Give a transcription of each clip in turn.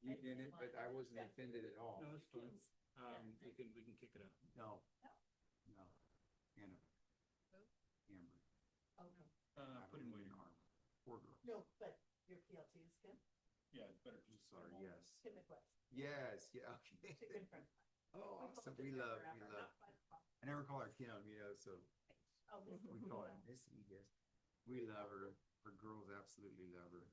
You didn't, but I wasn't offended at all. No, it's fine. We can kick it out. No, no. Hannah, Amber. Put him away. Poor girl. No, but your PLT is Kim? Yeah, it's better. Sorry, yes. Kim McWest. Yes, yeah, okay. She's a good friend. Oh, awesome. We love. I never call her Kim, so Oh, this we call her Missy, yes. We love her. Her girls absolutely love her.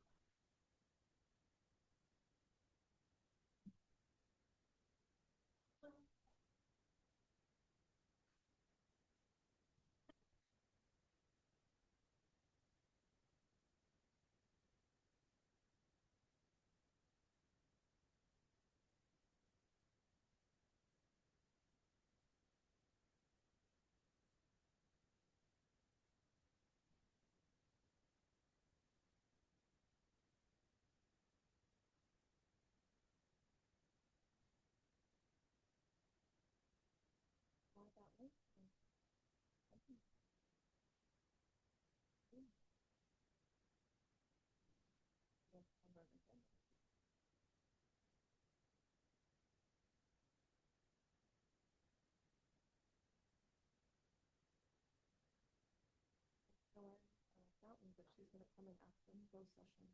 Fountain, but she's gonna come in after closed session.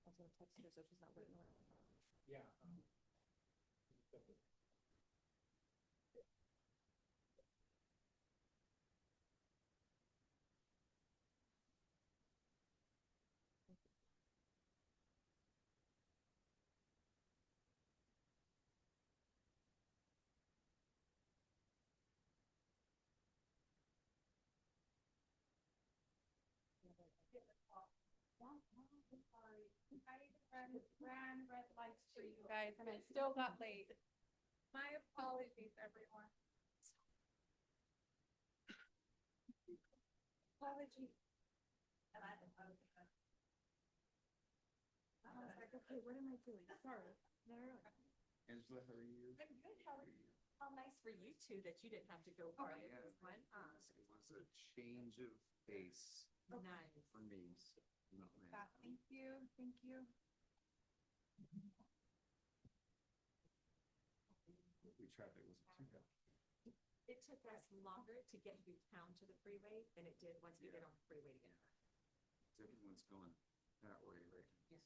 I was gonna text her so she's not waiting around. Yeah. I ran red lights for you guys and I still got late. My apologies, everyone. Apologies. And I was like, okay, what am I doing? Sorry. No. Angela, how are you? I'm good. How are you? How nice for you two that you didn't have to go part of this one. It was a change of pace Nice. for me. Not mad. Thank you. Thank you. We traffic wasn't too bad. It took us longer to get through town to the freeway than it did once we get on the freeway to get back. Everyone's going that way, right? Yes.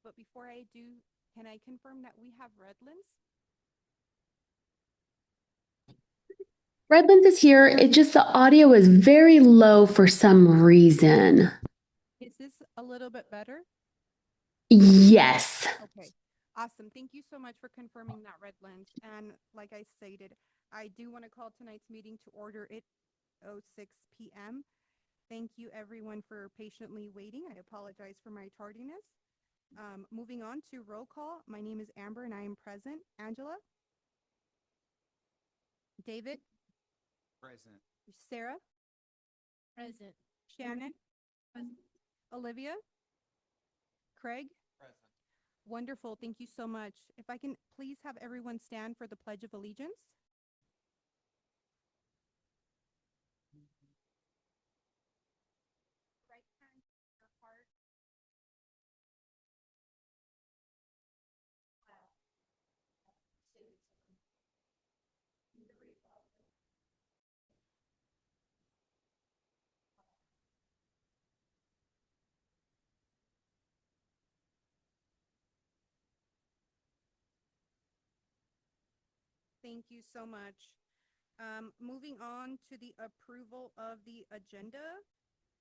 But before I do, can I confirm that we have Redlands? Redlands is here. It just the audio is very low for some reason. Is this a little bit better? Yes. Okay, awesome. Thank you so much for confirming that, Redlands. And like I stated, I do want to call tonight's meeting to order at 06 p.m. Thank you everyone for patiently waiting. I apologize for my tardiness. Moving on to roll call. My name is Amber and I am present. Angela? David? Present. Sarah? Present. Shannon? Olivia? Craig? Present. Wonderful. Thank you so much. If I can please have everyone stand for the Pledge of Allegiance. Right hand to your heart. Thank you so much. Moving on to the approval of the agenda.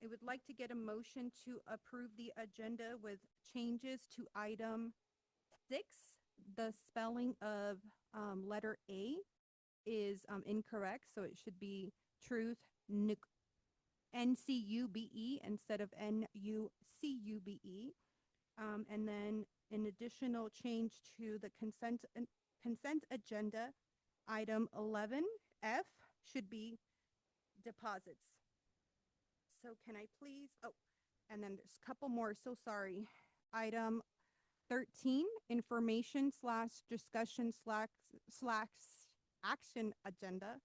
I would like to get a motion to approve the agenda with changes to item 6. The spelling of letter A is incorrect, so it should be truth, NCUBE instead of NUCUBE. And then an additional change to the consent agenda, item 11F should be deposits. So can I please, and then there's a couple more, so sorry. Item 13, information / discussion / action agenda,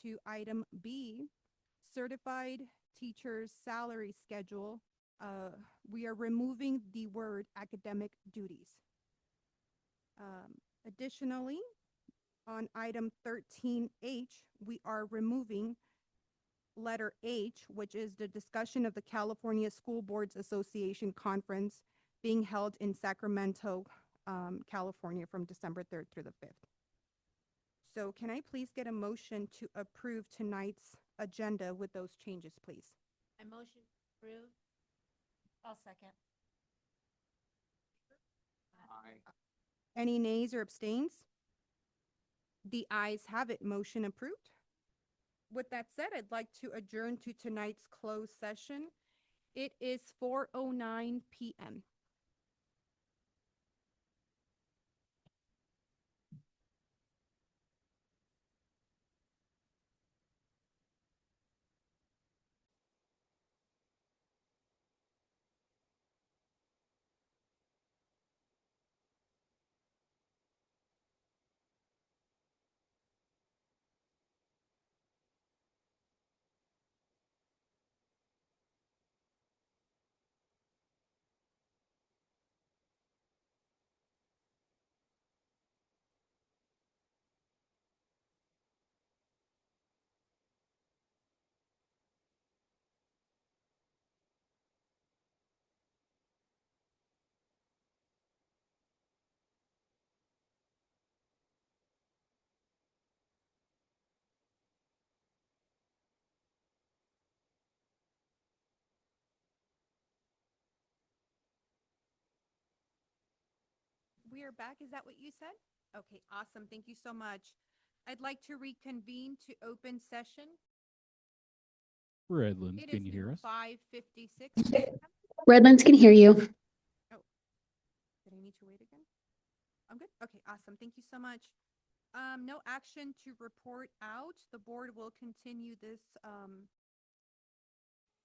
to item B, certified teachers salary schedule. We are removing the word academic duties. Additionally, on item 13H, we are removing letter H, which is the discussion of the California School Boards Association conference being held in Sacramento, California from December 3rd through the 5th. So can I please get a motion to approve tonight's agenda with those changes, please? I motion to approve. I'll second. Aye. Any nays or abstains? The ayes have it. Motion approved. With that said, I'd like to adjourn to tonight's closed session. It is 4:09 p.m. We are back. Is that what you said? Okay, awesome. Thank you so much. I'd like to reconvene to open session. Redlands, It can is you hear now us? 5:56. Redlands can hear you. Did I need to wait again? I'm good. Okay, awesome. Thank you so much. No action to report out. The board will continue this,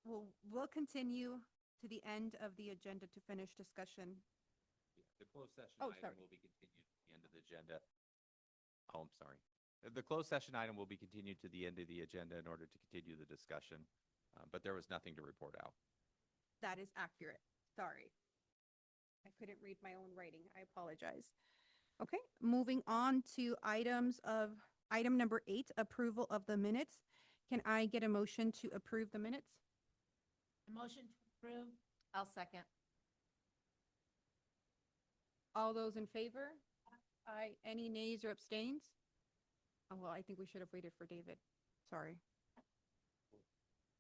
we'll continue to the end of the agenda to finish discussion. The closed session Oh, item sorry. will be continued to the end of the agenda. Oh, I'm sorry. The closed session item will be continued to the end of the agenda in order to continue the discussion, but there was nothing to report out. That is accurate. Sorry. I couldn't read my own writing. I apologize. Okay, moving on to item number 8, approval of the minutes. Can I get a motion to approve the minutes? I motion to approve. I'll second. All those in favor? Aye. Any nays or abstains? Oh, well, I think we should have waited for David. Sorry.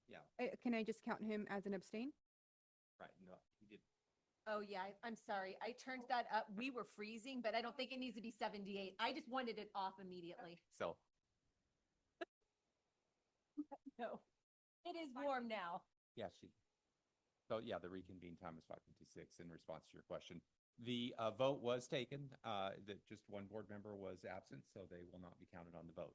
Yeah, Can I just count him as an abstain? right, no, he did. Oh, yeah, I'm sorry. I turned that up. We were freezing, but I don't think it needs to be 78. I just wanted it off immediately. So, No, it is warm now. yeah, yeah, the reconvene time is 5:56 in response to your question. The vote was taken, that just one board member was absent, so they will not be counted on the vote.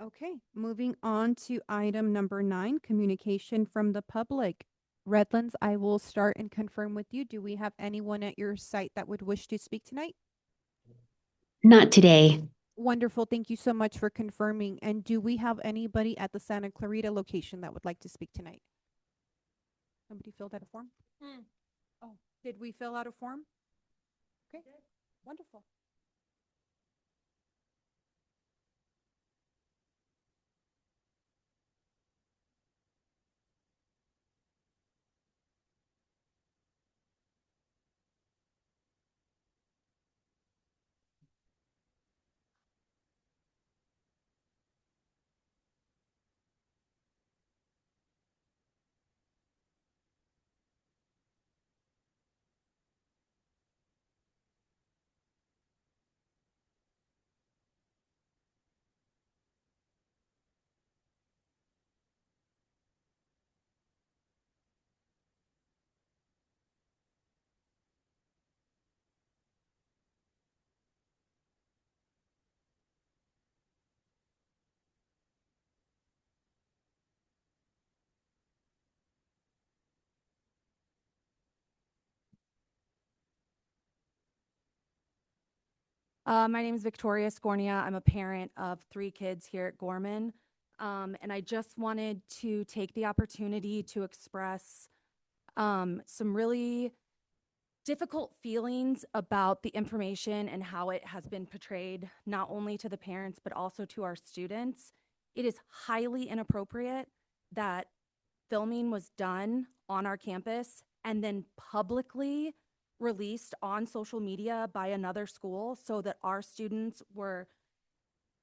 Okay, moving on to item number 9, communication from the public. Redlands, I will start and confirm with you. Do we have anyone at your site that would wish to speak tonight? Not today. Wonderful. Thank you so much for confirming. And do we have anybody at the Santa Clarita location that would like to speak tonight? Somebody filled out a form? Hmm. Oh, did we fill out a form? Okay, wonderful. My name is Victoria Scornia. I'm a parent of 3 kids here at Gorman. And I just wanted to take the opportunity to express some really difficult feelings about the information and how it has been portrayed, not only to the parents, but also to our students. It is highly inappropriate that filming was done on our campus and then publicly released on social media by another school so that our students were,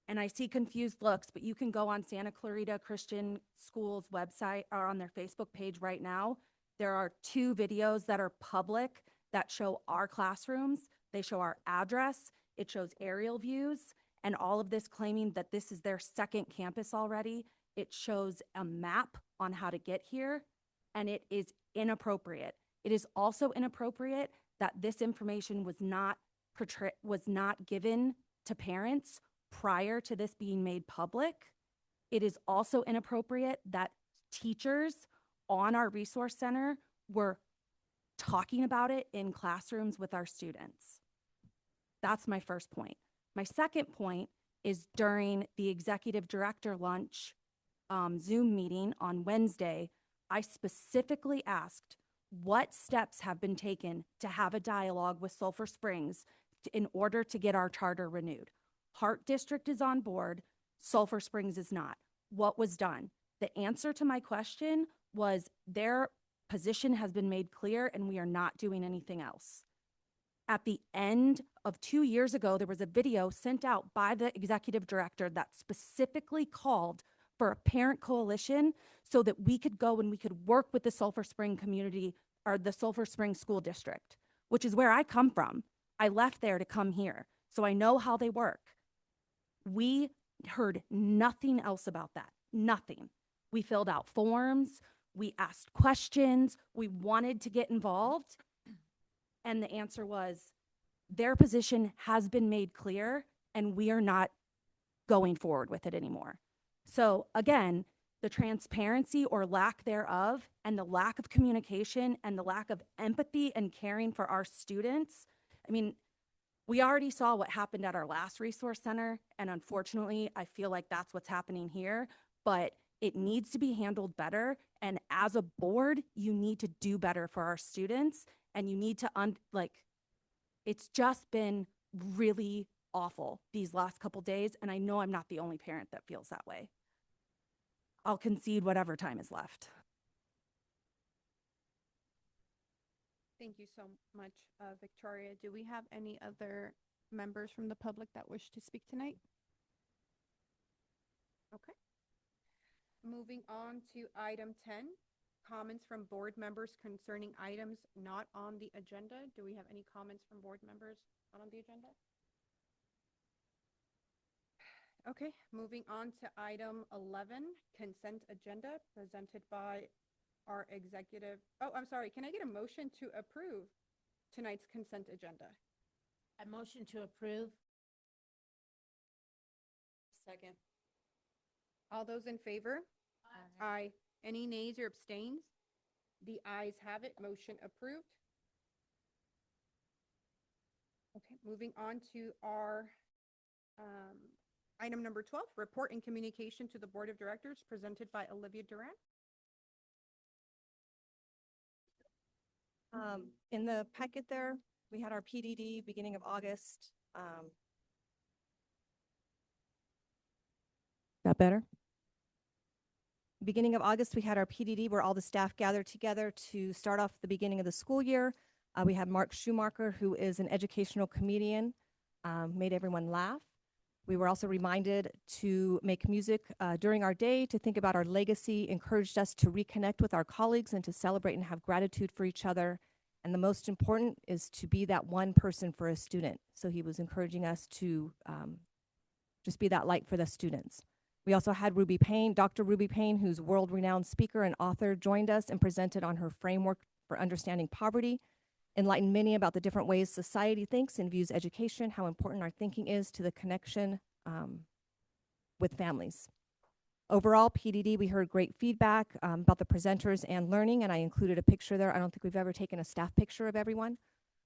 and I see confused looks, but you can go on Santa Clarita Christian School's website or on their Facebook page right now. There are 2 videos that are public that show our classrooms. They show our address. It shows aerial views and all of this claiming that this is their 2nd campus already. It shows a map on how to get here, and it is inappropriate. It is also inappropriate that this information was not given to parents prior to this being made public. It is also inappropriate that teachers on our resource center were talking about it in classrooms with our students. That's my first point. My second point is during the executive director lunch Zoom meeting on Wednesday, I specifically asked what steps have been taken to have a dialogue with Sulphur Springs in order to get our charter renewed. Hart District is on board, Sulphur Springs is not. What was done? The answer to my question was their position has been made clear and we are not doing anything else. At the end of 2 years ago, there was a video sent out by the executive director that specifically called for a parent coalition so that we could go and we could work with the Sulphur Spring community or the Sulphur Spring School District, which is where I come from. I left there to come here, so I know how they work. We heard nothing else about that, nothing. We filled out forms, we asked questions, we wanted to get involved, and the answer was their position has been made clear and we are not going forward with it anymore. So again, the transparency or lack thereof and the lack of communication and the lack of empathy and caring for our students. I mean, we already saw what happened at our last resource center, and unfortunately, I feel like that's what's happening here, but it needs to be handled better. And as a board, you need to do better for our students, and you need to, it's just been really awful these last couple days, and I know I'm not the only parent that feels that way. I'll concede whatever time is left. Thank you so much, Victoria. Do we have any other members from the public that wish to speak tonight? Okay. Moving on to item 10, comments from board members concerning items not on the agenda. Do we have any comments from board members not on the agenda? Okay, moving on to item 11, consent agenda presented by our executive. Oh, I'm sorry. Can I get a motion to approve tonight's consent agenda? I motion to approve. Second. All those in favor? Aye. Any nays or abstains? The ayes have it. Motion approved. Okay, moving on to our item number 12, report and communication to the Board of Directors presented by Olivia Duran. In the packet there, we had our PDD beginning of August. Got better? Beginning of August, we had our PDD where all the staff gathered together to start off the beginning of the school year. We had Mark Schumacher, who is an educational comedian, made everyone laugh. We were also reminded to make music during our day, to think about our legacy, encouraged us to reconnect with our colleagues and to celebrate and have gratitude for each other. And the most important is to be that one person for a student. So he was encouraging us to just be that light for the students. We also had Ruby Payne, Dr. Ruby Payne, who's world-renowned speaker and author, joined us and presented on her framework for understanding poverty, enlightened many about the different ways society thinks and views education, how important our thinking is to the connection with families. Overall, PDD, we heard great feedback about the presenters and learning, and I included a picture there. I don't think we've ever taken a staff picture of everyone,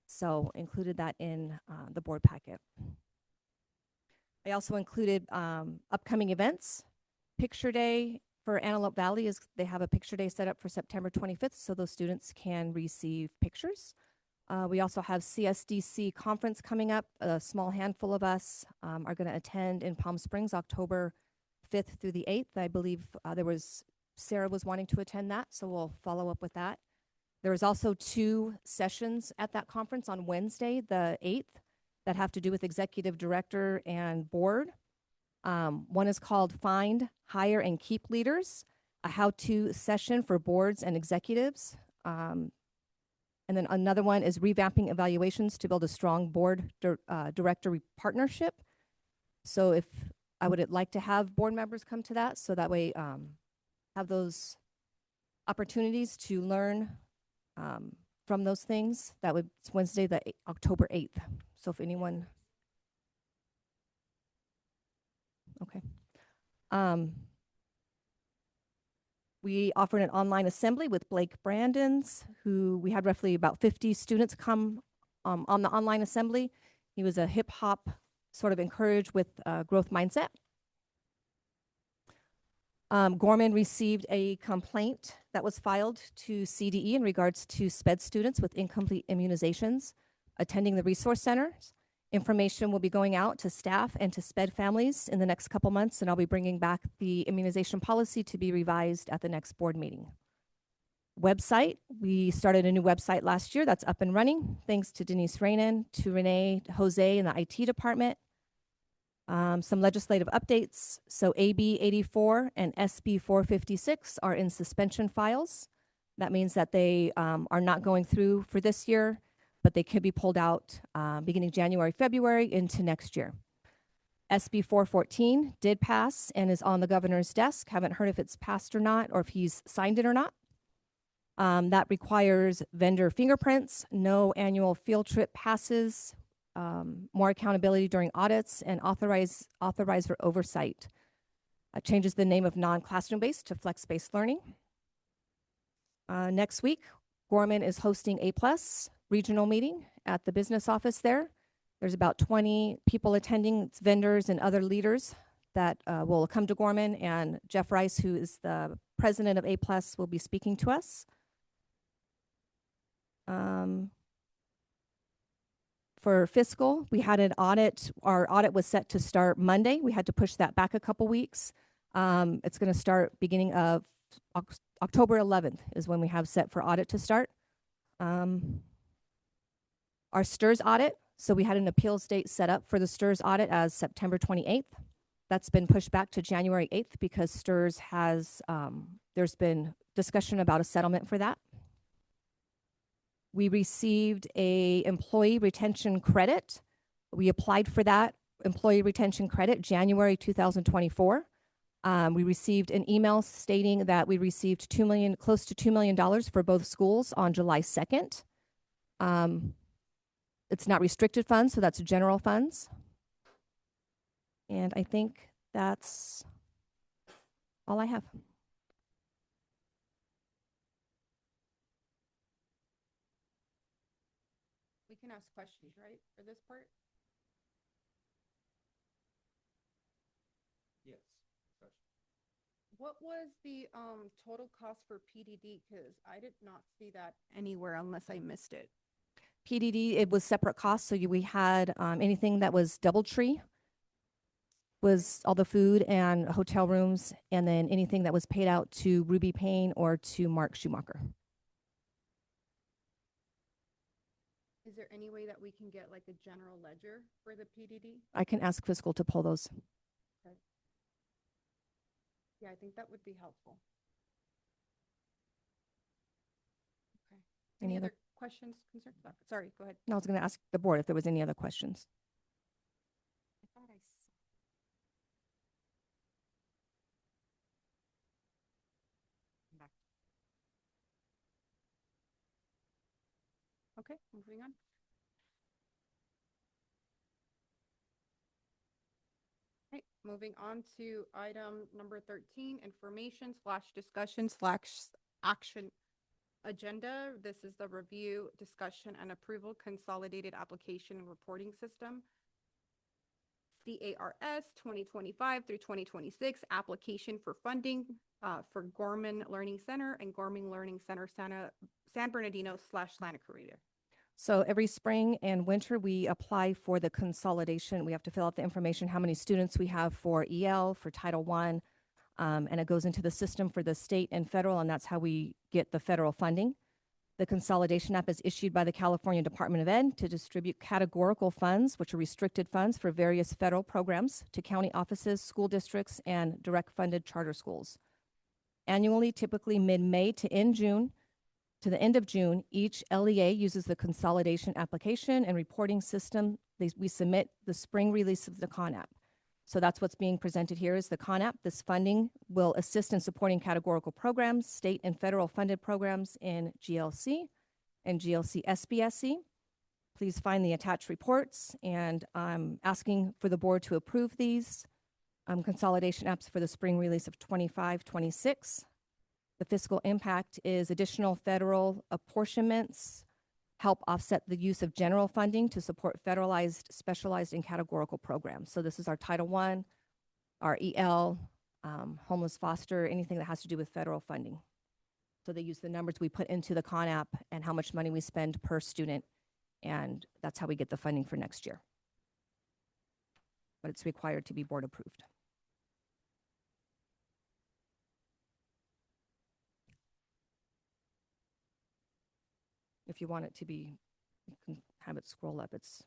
so included that in the board packet. I also included upcoming events. Picture Day for Antelope Valley is, they have a picture day set up for September 25th, so those students can receive pictures. We also have CSDC conference coming up. A small handful of us are going to attend in Palm Springs, October 5th through the 8th. I believe Sarah was wanting to attend that, so we'll follow up with that. There was also 2 sessions at that conference on Wednesday, the 8th, that have to do with executive director and board. One is called Find, Hire, and Keep Leaders, a how-to session for boards and executives. And then another one is Revamping Evaluations to Build a Strong Board Director Partnership. So if I would like to have board members come to that, so that way have those opportunities to learn from those things. That would, it's Wednesday, October 8th. So if anyone, okay. We offered an online assembly with Blake Brandons, who we had roughly about 50 students come on the online assembly. He was a hip hop sort of encouraged with growth mindset. Gorman received a complaint that was filed to CDE in regards to SPED students with incomplete immunizations attending the resource centers. Information will be going out to staff and to SPED families in the next couple months, and I'll be bringing back the immunization policy to be revised at the next board meeting. Website, we started a new website last year that's up and running, thanks to Denise Rainin, to Renee, Jose in the IT department. Some legislative updates. So AB 84 and SB 456 are in suspension files. That means that they are not going through for this year, but they could be pulled out beginning January, February into next year. SB 414 did pass and is on the governor's desk. Haven't heard if it's passed or not, or if he's signed it or not. That requires vendor fingerprints, no annual field trip passes, more accountability during audits, and authorizer oversight. Changes the name of non-classroom based to flex-based learning. Next week, Gorman is hosting A+ regional meeting at the business office there. There's about 20 people attending. It's vendors and other leaders that will come to Gorman, and Jeff Rice, who is the president of A+, will be speaking to us. For fiscal, we had an audit. Our audit was set to start Monday. We had to push that back a couple weeks. It's going to start beginning of October 11th is when we have set for audit to start. Our STRS audit, so we had an appeals date set up for the STRS audit as September 28th. That's been pushed back to January 8th because STRS has, there's been discussion about a settlement for that. We received a employee retention credit. We applied for that employee retention credit January 2024. We received an email stating that we received close to $2 million for both schools on July 2nd. It's not restricted funds, so that's general funds. And I think that's all I have. We can ask questions, right, for this part? Yes. What was the total cost for PDD? Because I did not see that anywhere unless I missed it. PDD, it was separate costs, so we had anything that was DoubleTree was all the food and hotel rooms, and then anything that was paid out to Ruby Payne or to Mark Schumacher. Is there any way that we can get like a general ledger for the PDD? I can ask fiscal to pull those. Yeah, I think that would be helpful. Okay. Any other- questions, concerns? Sorry, go ahead. I was going to ask the board if there was any other questions. I thought I saw. Back. Okay, moving on. Okay, moving on to item number 13, information/discussion/action agenda. This is the review, discussion, and approval consolidated application and reporting system. CARS 2025 through 2026 application for funding for Gorman Learning Center and Gorman Learning Center San Bernardino/Santa Clarita. So every spring and winter, we apply for the consolidation. We have to fill out the information, how many students we have for EL, for Title I, and it goes into the system for the state and federal, and that's how we get the federal funding. The consolidation app is issued by the California Department of Ed to distribute categorical funds, which are restricted funds for various federal programs to county offices, school districts, and direct funded charter schools. Annually, typically mid-May to end June, to the end of June, each LEA uses the consolidation application and reporting system. We submit the spring release of the CON app. So that's what's being presented here is the CON app. This funding will assist in supporting categorical programs, state and federal funded programs in GLC and GLC SBSC. Please find the attached reports, and I'm asking for the board to approve these consolidation apps for the spring release of 25-26. The fiscal impact is additional federal apportionments, help offset the use of general funding to support federalized, specialized, and categorical programs. So this is our Title I, our EL, homeless foster, anything that has to do with federal funding. So they use the numbers we put into the CON app and how much money we spend per student, and that's how we get the funding for next year. But it's required to be board approved. If you want it to be, you can have it scroll up. It's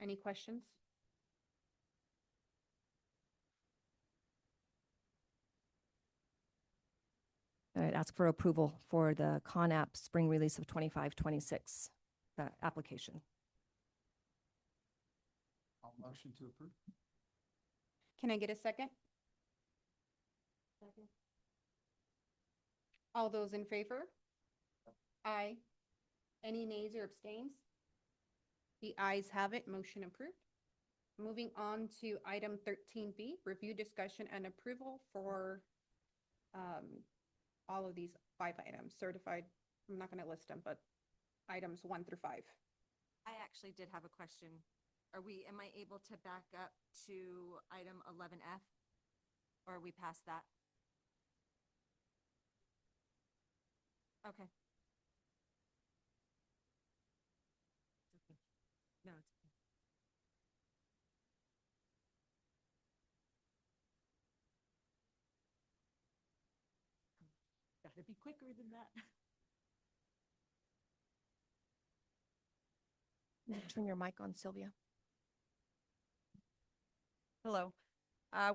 Any questions? I'd ask for approval for the CON app spring release of 25-26, the application. I'll motion to approve. Can I get a second? Second. All those in favor? Aye. Any nays or abstains? The ayes have it, motion approved. Moving on to item 13B, review, discussion, and approval for all of these 5 items, certified, I'm not gonna list them, but items 1 through 5. I actually did have a question. Am I able to back up to item 11F? Or are we past that? Okay. No, it's okay. Gotta be quicker than that. Turn your mic on, Sylvia. Hello.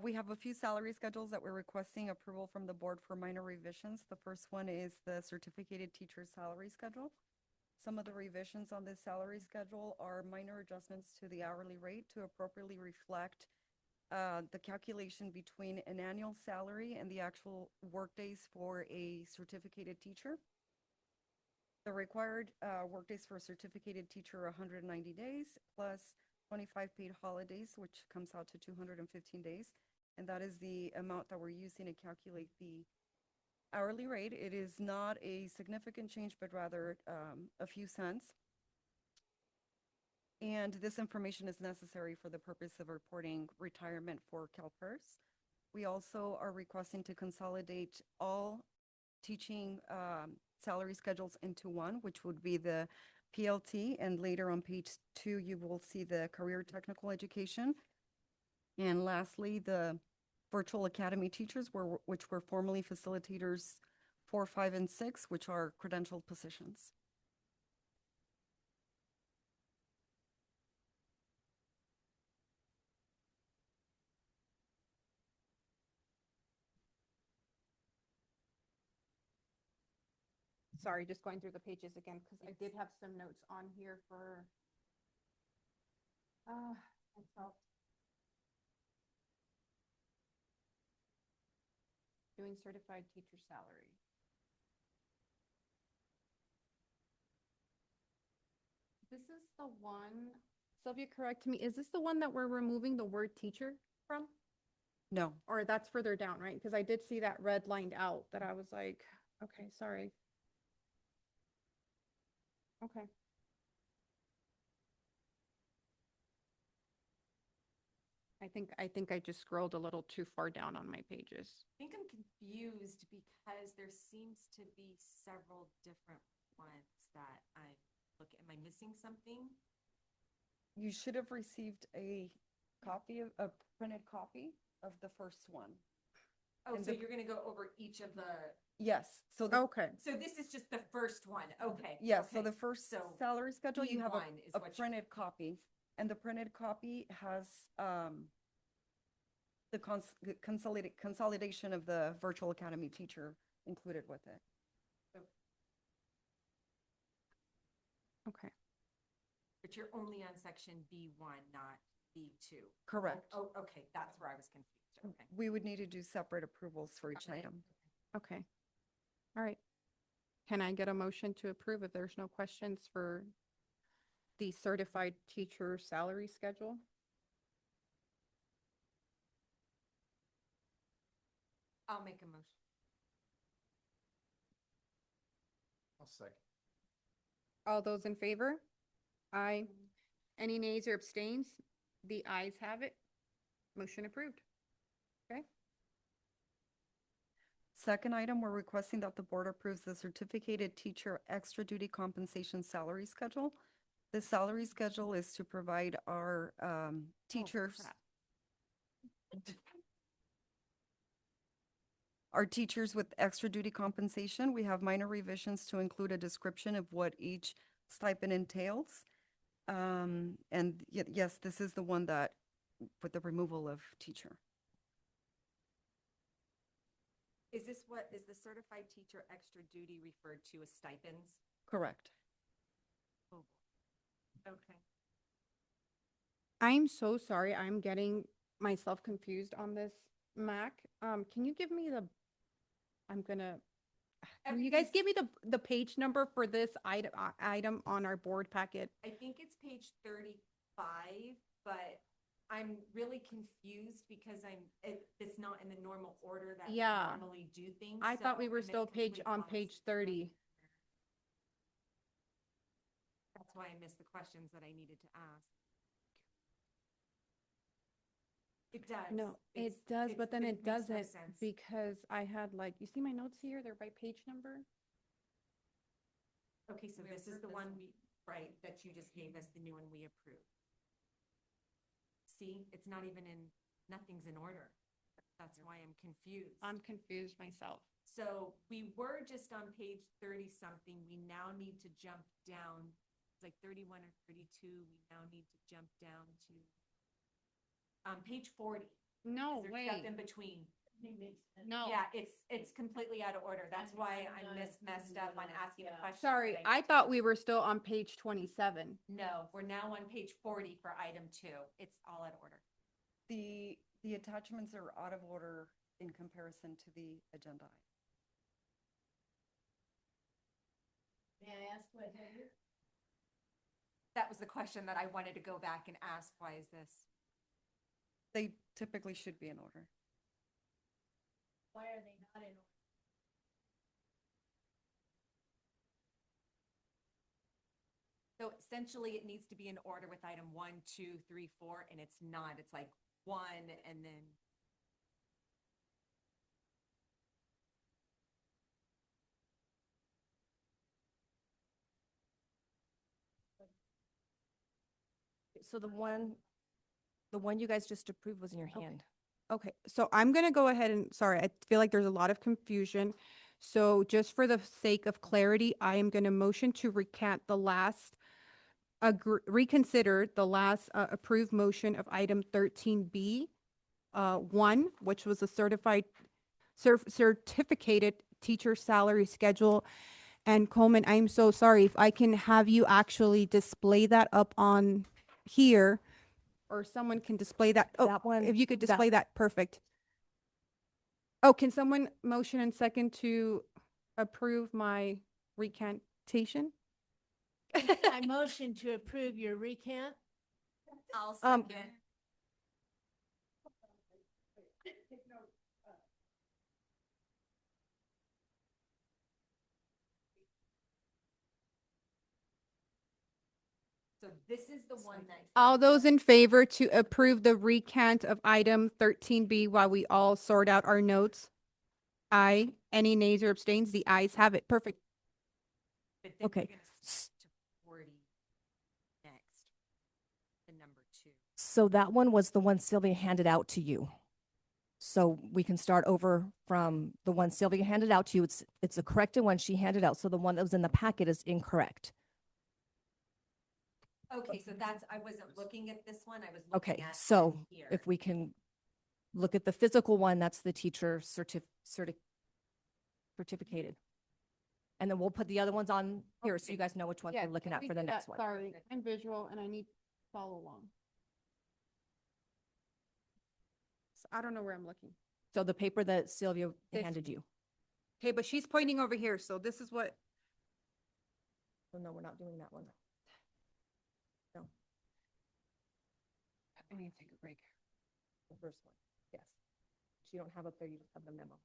We have a few salary schedules that we're requesting approval from the board for minor revisions. The first one is the certificated teacher salary schedule. Some of the revisions on this salary schedule are minor adjustments to the hourly rate to appropriately reflect the calculation between an annual salary and the actual workdays for a certificated teacher. The required workdays for a certificated teacher are 190 days plus 25 paid holidays, which comes out to 215 days. And that is the amount that we're using to calculate the hourly rate. It is not a significant change, but rather a few cents. And this information is necessary for the purpose of reporting retirement for CalPERS. We also are requesting to consolidate all teaching salary schedules into one, which would be the PLT, and later on page 2, you will see the career technical education. And lastly, the virtual academy teachers, which were formerly facilitators 4, 5, and 6, which are credentialed positions. Sorry, just going through the pages again, because I did have some notes on here for myself. Doing certified teacher salary. This is the one, Sylvia, correct me, is this the one that we're removing the word teacher from? No, Or that's further down, right? Because I did see that red lined out that I was like, okay, sorry. Okay. I think I just scrolled a little too far down on my pages. I think I'm confused because there seems to be several different ones that am I missing something? you should have received a printed copy of the first one. Oh, And so the- you're gonna go over each of the, Yes, so the, Okay. so this is just the first one, okay. yes, so okay. the first So salary schedule, you have B1 is a what you- printed copy. And the printed copy has the consolidation of the virtual academy teacher included with it. Okay. But you're only on section B1, not B2. Correct. Oh, okay, that's where I was confused, okay. We would need to do separate approvals for each Okay. item. Okay. All right. Can I get a motion to approve if there's no questions for the certified teacher salary schedule? I'll make a motion. I'll second. All those in favor? Aye. Any nays or abstains? The ayes have it. Motion approved. Okay. Second item, we're requesting that the board approves the certificated teacher extra duty compensation salary schedule. The salary schedule is to provide our teachers, crap. our teachers with extra duty compensation. We have minor revisions to include a description of what each stipend entails. And yes, this is the one that, with the removal of teacher. Is the certified teacher extra duty referred to as stipends? Correct. Oh, okay. I'm so sorry. I'm getting myself confused on this, Mac. Can you give me can you guys give me the page number for this item on our board packet? I think it's page 35, but I'm really confused because it's not in the normal order that we Yeah. normally do things. I thought we so were I'm still completely on lost page as to 30. That's why I missed the questions that I needed to ask. It does. No, it It's- does, but then it makes no doesn't sense. because I had you see my notes here? They're by page number? Okay, so this is the one right, that you just gave us, the new one we approved. See, it's not even nothing's in order. That's why I'm confused. I'm confused myself. So we were just on page 30 something. We now need to jump down it's like 31 or 32, we now need to jump down to page 40. No There's stuff in between. No. Yeah, it's completely out of order. That's why I messed up on asking a question. Sorry, that I thought we were still on page 27. No, we're now on page 40 for item 2. It's all out of order. The attachments are out of order in comparison to the agenda. May I ask what That was the question that I wanted to go back and ask. Why is this? They typically should be in order. why are they not in order? So essentially, it needs to be in order with item 1, 2, 3, 4, and it's not. It's like 1 and then. So the one you guys just approved was in your hand. Okay, so I'm going to go ahead and, sorry, I feel like there's a lot of confusion. So just for the sake of clarity, I am going to motion to recant the last, reconsider the last approved motion of item 13B, 1, which was a certificated teacher salary schedule. And Coleman, I'm so sorry, if I can have you actually display that up on here, or someone can display that. Oh, That one- if you could that- display that, perfect. Oh, can someone motion and second to approve my recantation? I motion to approve your recant. I'll Um, second. So this is the one that. All those in favor to approve the recant of item 13B while we all sort out our notes? Aye. Any nays or abstains? The ayes have it. Perfect. But then we're Okay. gonna skip to 40 next, the number 2. So that one was the one Sylvia handed out to you. So we can start over from the one Sylvia handed out to you. It's a corrected one she handed out. So the one that was in the packet is incorrect. Okay, so that's, I wasn't looking at this one, I was Okay, looking at. so here. if we can look at the physical one, that's the teacher certificated. And then we'll put the other ones on here so you guys know which ones we're looking at for the next one. Sorry, I'm visual and I need to follow along. So I don't know where I'm looking. So the paper that Sylvia This- handed you. Okay, but she's pointing over here, so this is what, Oh, no, we're not doing that one. No, I need to take a break. the first one, yes. So you don't have up there, you just have the memo.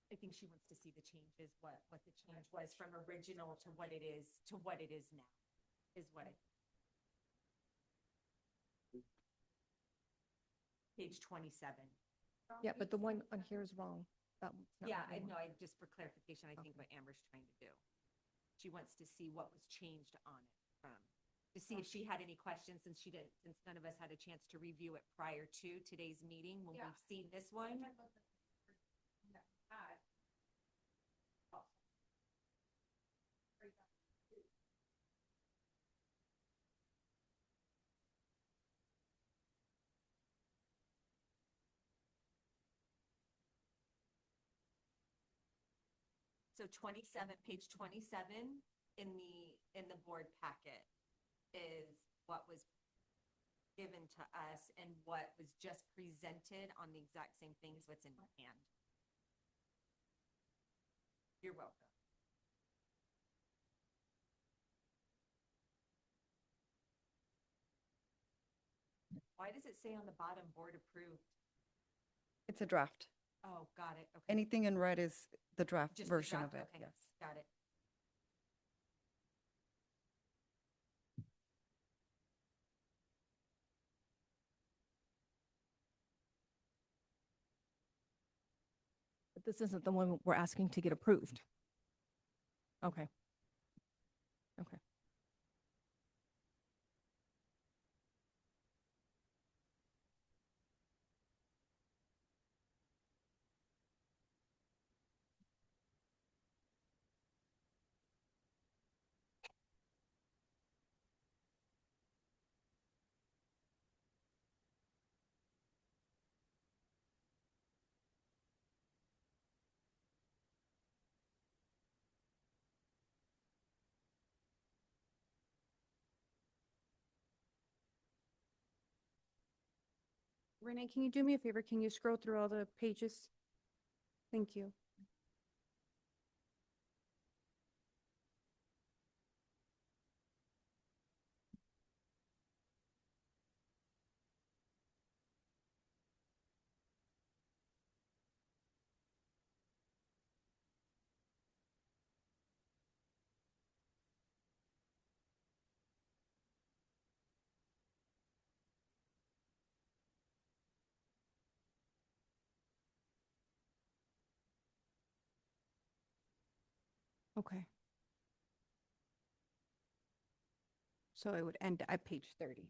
I think she wants to see the changes, what the change was from original to what it is now, is what it. Page 27. Yeah, but the one on here is wrong. That one's not Yeah, the I one. know, just for clarification, I think what Amber's trying to do. She wants to see what was changed on it to see if she had any questions, since none of us had a chance to review it prior to today's meeting, when we've seen this one. So 27, page 27 in the board packet is what was given to us and what was just presented on the exact same thing as what's in your hand. You're welcome. Why does it say on the bottom, board approved? It's a draft. Oh, got it. Okay. Anything in red is the draft Just the version draft, of it, okay, yes. got it. But this isn't the one we're asking to get approved. Okay. Okay. Renee, can you do me a favor? Can you scroll through all the pages? Thank you. Okay. So it would end at page 30.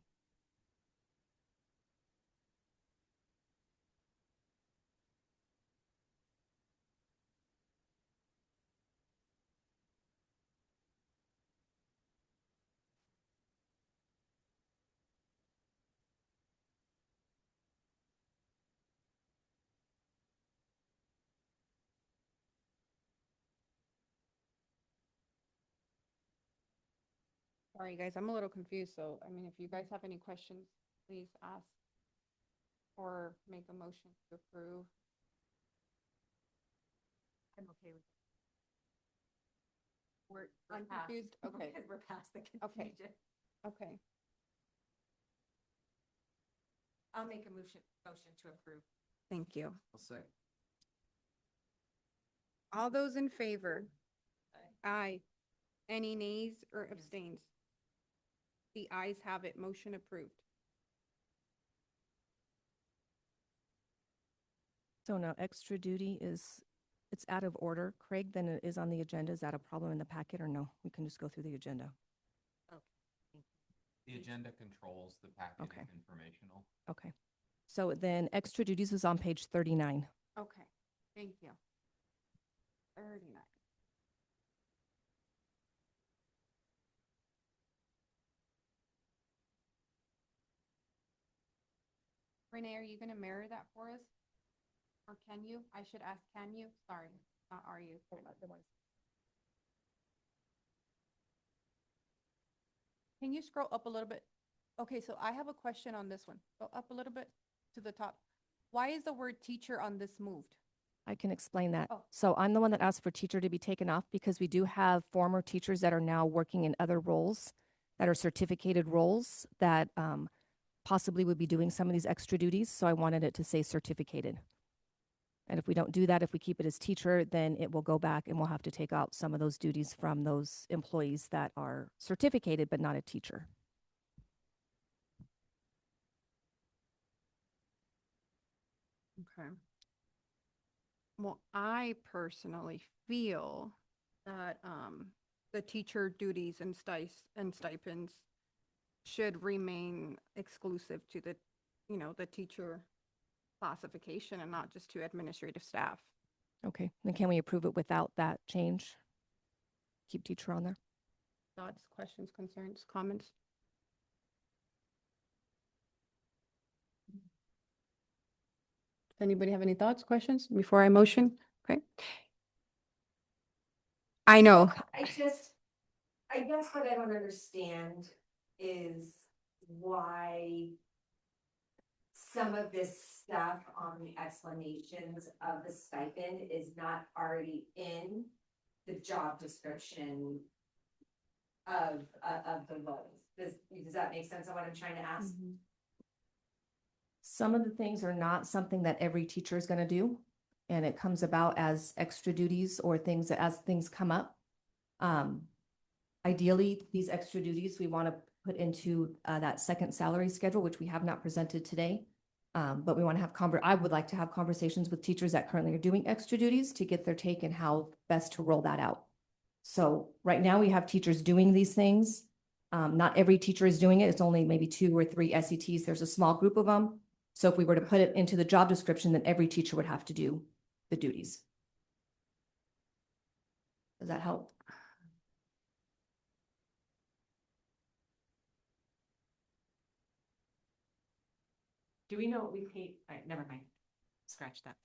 Sorry, guys, I'm a little confused, so, I mean, if you guys have any questions, please ask or make a motion to approve. I'm okay with. I'm past- confused. Okay. Because we're past the Okay. confusion. Okay. I'll make a motion to approve. Thank you. I'll say. All those in favor? Aye. Any nays or abstains? The ayes have it. Motion approved. So now extra duty is, it's out of order, Craig, than it is on the agenda. Is that a problem in the packet or no? We can just go through the agenda. The agenda controls the packet Okay. is informational. Okay. So then extra duties is on page 39. Okay, thank you. 39. Renee, are you gonna mirror that for us? Or can you? I should ask, can you? Sorry, not are you? Can you scroll up a little bit? Okay, so I have a question on this one. Go up a little bit to the top. Why is the word teacher on this moved? I can explain that. Oh. So I'm the one that asked for teacher to be taken off because we do have former teachers that are now working in other roles that are certificated roles that possibly would be doing some of these extra duties. So I wanted it to say certificated. And if we don't do that, if we keep it as teacher, then it will go back and we'll have to take out some of those duties from those employees that are certificated but not a teacher. Okay. Well, I personally feel that the teacher duties and stipends should remain exclusive to the, the teacher classification and not just to administrative staff. Okay, then can we approve it without that change? Keep teacher on there? Thoughts, questions, concerns, comments? Anybody have any thoughts, questions before I motion? Okay. I know. I guess what I don't understand is why some of this stuff on the explanations of the stipend is not already in the job description of the roles. Does that make sense of what I'm trying to ask? Some of the things are not something that every teacher is going to do, and it comes about as extra duties or things as things come up. Ideally, these extra duties we want to put into that second salary schedule, which we have not presented today. But we want to have I would like to have conversations with teachers that currently are doing extra duties to get their take and how best to roll that out. So right now we have teachers doing these things. Not every teacher is doing it. It's only maybe 2 or 3 SETs. There's a small group of them. So if we were to put it into the job description, then every teacher would have to do the duties. Does that help? Do we know what we paid? All right, never mind. Scratch that.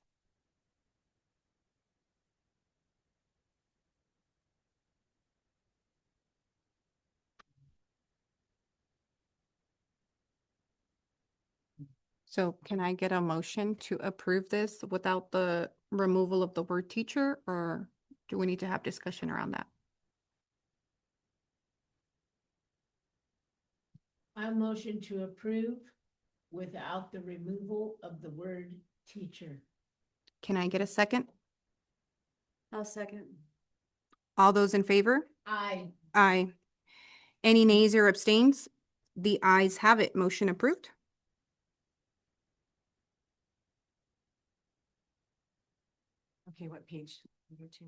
So can I get a motion to approve this without the removal of the word teacher, or do we need to have discussion around that? I motion to approve without the removal of the word teacher. Can I get a second? I'll second. All those in favor? Aye. Aye. Any nays or abstains? The ayes have it. Motion approved. Okay, what page? Number 2.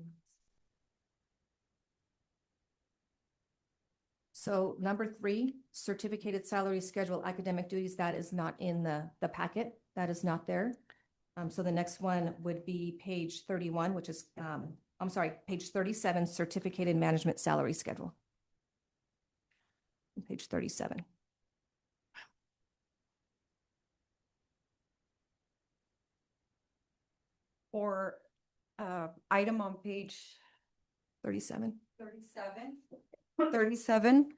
So number 3, certificated salary schedule, academic duties, that is not in the packet. That is not there. So the next one would be page 31, which is, I'm sorry, page 37, certificated management salary schedule. Page 37. Or item on page 37. 37,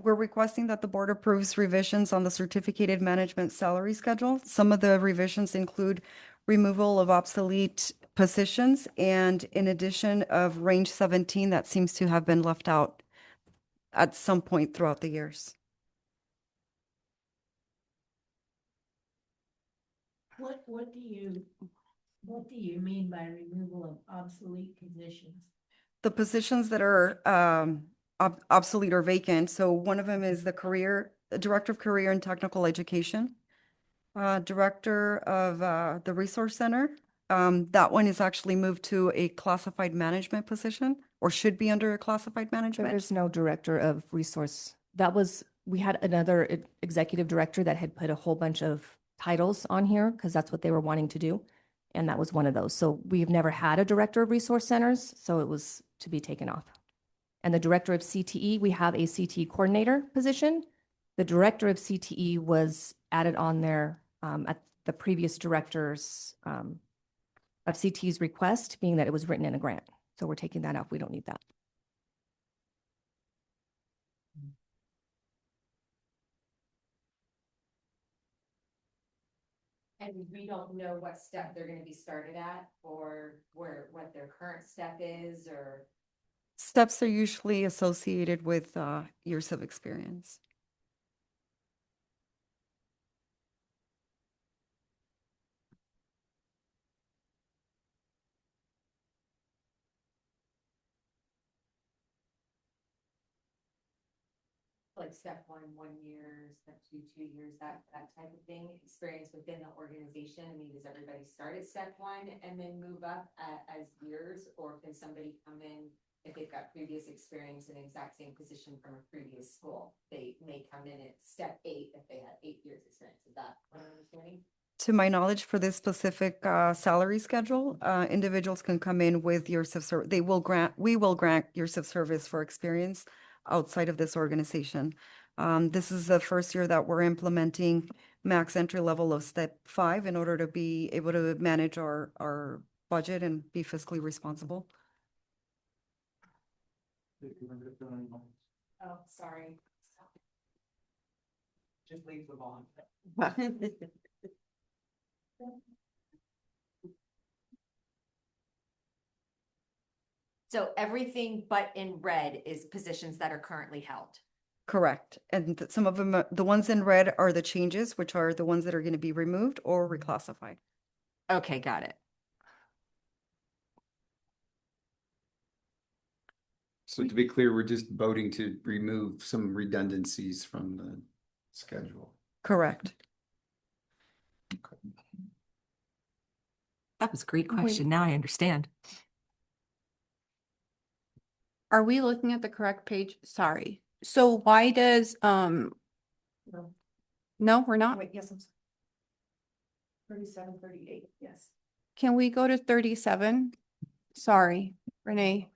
we're requesting that the board approves revisions on the certificated management salary schedule. Some of the revisions include removal of obsolete positions and in addition of range 17 that seems to have been left out at some point throughout the years. What do you mean by removal of obsolete positions? The positions that are obsolete or vacant. So one of them is the Director of Career and Technical Education, Director of the Resource Center. That one is actually moved to a classified management position or should be under a classified management. There's no director of resource. We had another executive director that had put a whole bunch of titles on here because that's what they were wanting to do. And that was one of those. So we've never had a director of resource centers, so it was to be taken off. And the director of CTE, we have a CTE coordinator position. The director of CTE was added on there at the previous director's of CTE's request, being that it was written in a grant. So we're taking that off. We don't need that. And we don't know what step they're gonna be started at or what their current step is or. Steps are usually associated with years of experience. Like step 1, 1 year, step 2, 2 years, that type of thing, experience within the organization. I mean, does everybody start at step 1 and then move up as years? Or can somebody come in if they've got previous experience in the exact same position from a previous school? They may come in at step 8 if they had 8 years experience. Is that what I'm understanding? To my knowledge, for this specific salary schedule, individuals can come in with years of service. We will grant years of service for experience outside of this organization. This is the first year that we're implementing max entry level of step 5 in order to be able to manage our budget and be fiscally responsible. Oh, sorry. Just leave the bond. So everything but in red is positions that are currently held. Correct. And some of them, the ones in red are the changes, which are the ones that are going to be removed or reclassified. Okay, got it. So to be clear, we're just voting to remove some redundancies from the schedule. Correct. That was a great question. Now I understand. Are we looking at the correct page? Sorry. So why does, no, we're not? Wait, yes, I'm sorry. 37, 38, yes. Can we go to 37? Sorry, Renee.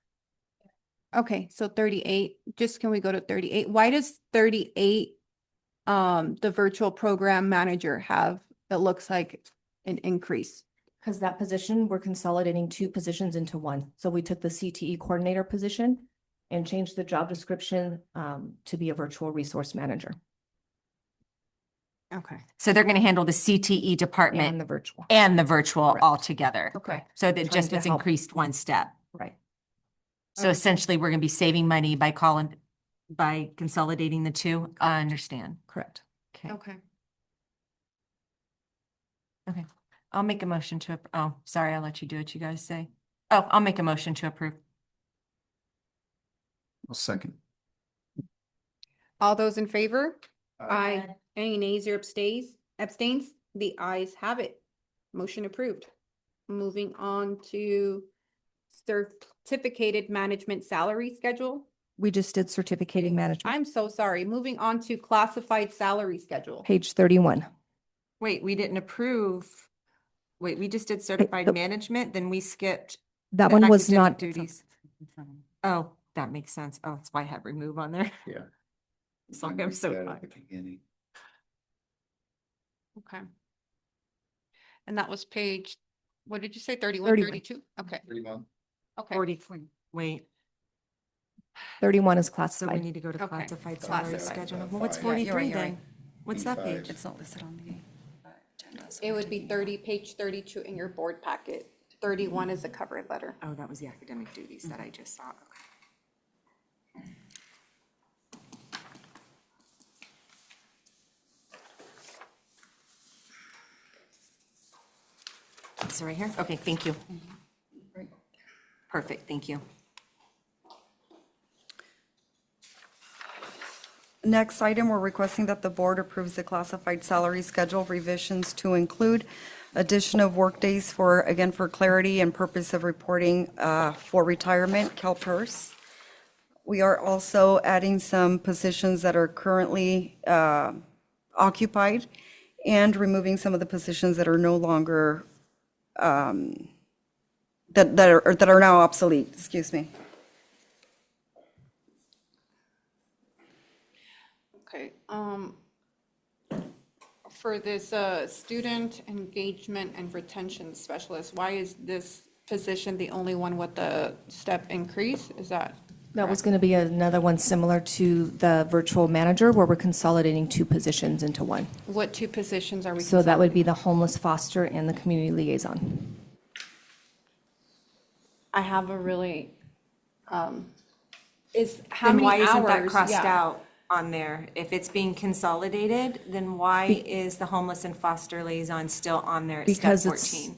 Okay, so 38, just can we go to 38? Why does 38, the virtual program manager have, it looks like an increase? Because that position, we're consolidating 2 positions into one. So we took the CTE coordinator position and changed the job description to be a virtual resource manager. Okay. So they're going to handle the CTE department And the virtual. and the virtual Correct. all together. Okay. So that Trying just to was help. increased one step. Right. So essentially, we're going to be saving money by by consolidating the two. I understand. Correct. Okay. Okay. Okay. I'll make a motion to, oh, sorry, I'll let you do what you guys say. Oh, I'll make a motion to approve. I'll second. All those in favor? Aye. Any nays or abstains? The ayes have it. Motion approved. Moving on to certificated management salary schedule. We just did certificated management, I'm so sorry. Moving on to classified salary schedule. page 31. Wait, we didn't approve. Wait, we just did certified the- management, then we skipped. That the one was academic not, Duties. Oh, that makes sense. Oh, that's why I have remove on there. Yeah. Sorry, I'm so That at tired. the beginning. Okay. And that was page, what did you say, 31, 31. 32? Okay, 31. okay. 43. Wait, 31 is so we classified. need to go to Okay. classified salary Classified. schedule. Well, what's Yeah, you're right, 43 you're then? right. What's that B5. page? It's not listed on the agenda. so It we're would be taking it. page 32 in your board packet. 31 is the cover letter. Oh, that was the academic duties that I just saw. Okay. So right here? Okay, thank you. Right. Perfect, thank you. Next item, we're requesting that the board approves the classified salary schedule revisions to include addition of workdays for, again, for clarity and purpose of reporting for retirement, CalPERS. We are also adding some positions that are currently occupied and removing some of the positions that are no longer, that are now obsolete, excuse me. Okay, for this student engagement and retention specialist, why is this position the only one with the step increase? Is that? That was going to be another one similar to the virtual manager where we're consolidating two positions into one. What two positions are we? So that would be the homeless foster and the community liaison. I have a really, is how Then many why isn't that hours? crossed Yeah. out on there? If it's being consolidated, then why is the homeless and foster liaison still on there at step Because it's, 14?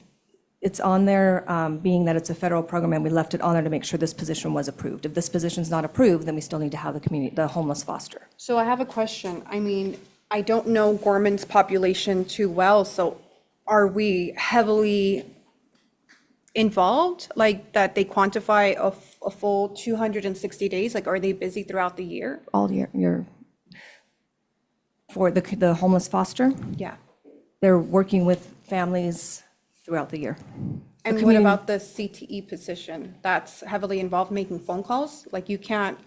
it's on there, being that it's a federal program, and we left it on there to make sure this position was approved. If this position's not approved, then we still need to have the community, the homeless foster. So I have a question. I mean, I don't know Gorman's population too well, so are we heavily involved? Like that they quantify a full 260 days? Like, are they busy throughout the year? All your, for the homeless foster, Yeah. they're working with families throughout the year. And what community- about the CTE position? That's heavily involved making phone calls? Like we can't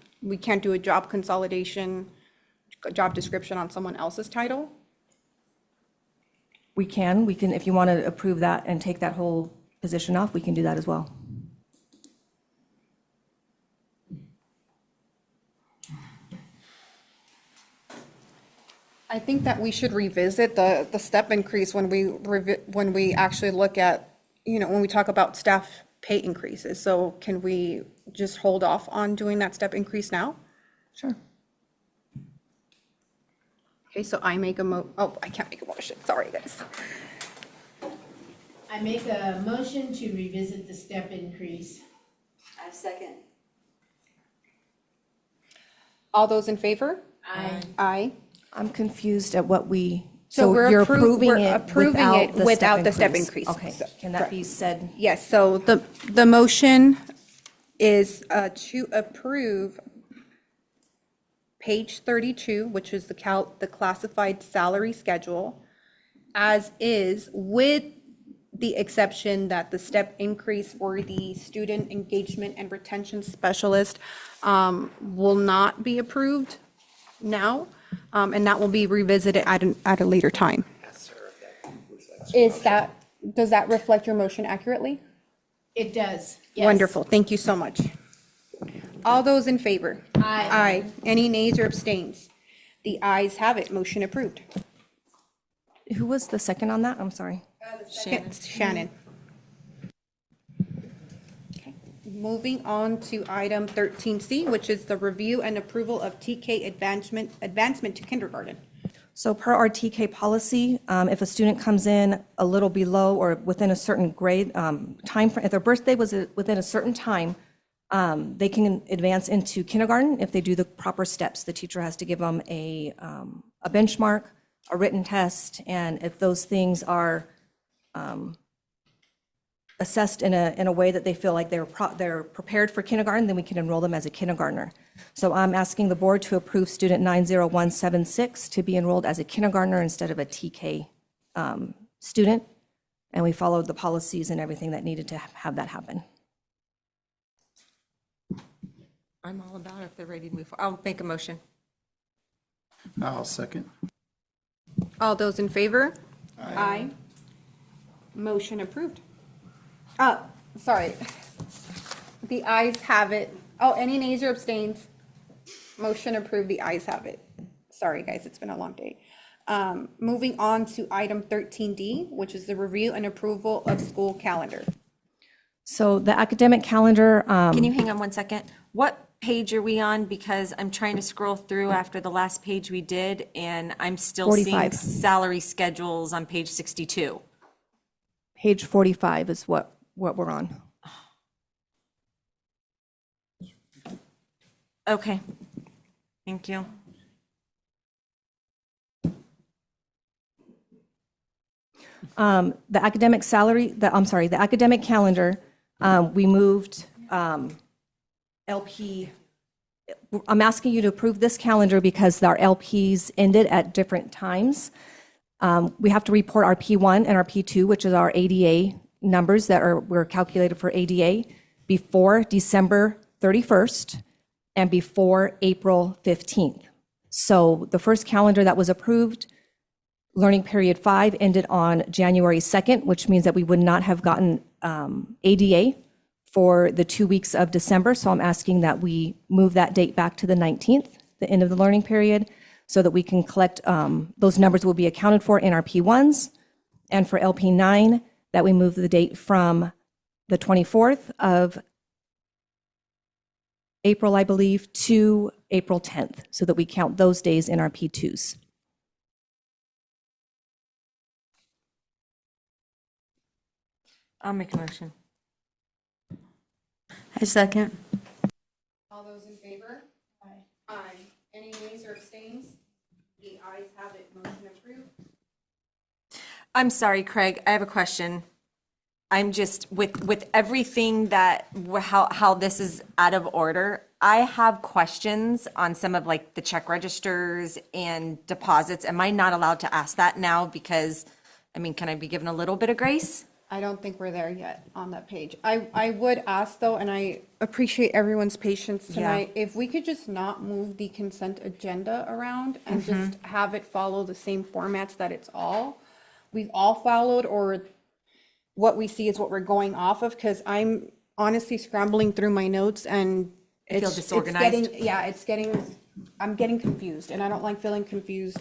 do a job consolidation, job description on someone else's title? We can, if you want to approve that and take that whole position off, we can do that as well. I think that we should revisit the step increase when we actually look at, when we talk about staff pay increases. So can we just hold off on doing that step increase now? Sure. Okay, so I make I can't make a motion. Sorry, guys. I make a motion to revisit the step increase. I second. All those in favor? Aye. Aye. I'm confused at what So we're you're approving approving it without the step increase. Okay, So- can that be said? Yes, so the motion is to approve page 32, which is the classified salary schedule, as is, with the exception that the step increase for the student engagement and retention specialist will not be approved now, and that will be revisited at a later time. Does that reflect your motion accurately? It does. Yes. Wonderful, thank you so much. All those in favor? Aye. Aye. Any nays or abstains? The ayes have it, motion approved. Who was the second on that? I'm sorry. Shannon. Okay. Moving on to item 13C, which is the review and approval of TK advancement to kindergarten. So per our TK policy, if a student comes in a little below or within a certain grade time frame, if their birthday was within a certain time, they can advance into kindergarten if they do the proper steps. The teacher has to give them a benchmark, a written test, and if those things are assessed in a way that they feel like they're prepared for kindergarten, then we can enroll them as a kindergartner. So I'm asking the board to approve student 90176 to be enrolled as a kindergartner instead of a TK student. And we followed the policies and everything that needed to have that happen. I'm all about it if they're ready to move forward. I'll make a motion. I'll second. All those in favor? Aye. Motion approved. Sorry. The ayes have it. Oh, any nays or abstains? Motion approved, the ayes have it. Sorry, guys, it's been a long day. Moving on to item 13D, which is the review and approval of school calendar. So the academic calendar. Can you hang on one second? What page are we on? Because I'm trying to scroll through after the last page we did, and I'm still seeing 45. salary schedules on page 62. Page 45 is what we're on. Okay. Thank you. The academic the academic calendar, we moved LP. I'm asking you to approve this calendar because our LPs ended at different times. We have to report our P1 and our P2, which is our ADA numbers that were calculated for ADA before December 31st and before April 15th. So the first calendar that was approved, Learning Period 5, ended on January 2nd, which means that we would not have gotten ADA for the 2 weeks of December. So I'm asking that we move that date back to the 19th, the end of the learning period, so that we can collect, those numbers will be accounted for in our P1s. And for LP9, that we move the date from the 24th of April, I believe, to April 10th, so that we count those days in our P2s. I'll make a motion. I second. All those in favor? Aye. Any nays or abstains? The ayes have it, motion approved. I'm sorry, Craig, I have a question. I'm just, with everything that, how this is out of order, I have questions on some of like the check registers and deposits. Am I not allowed to ask that now? Because, I mean, can I be given a little bit of grace? I don't think we're there yet on that page. I would ask though, and I appreciate everyone's patience tonight, if we could just not move the consent agenda around and just have it follow the same formats that we've all followed, or what we see is what we're going off of, because I'm honestly scrambling through my notes and I feel disorganized. I'm getting confused, and I don't like feeling confused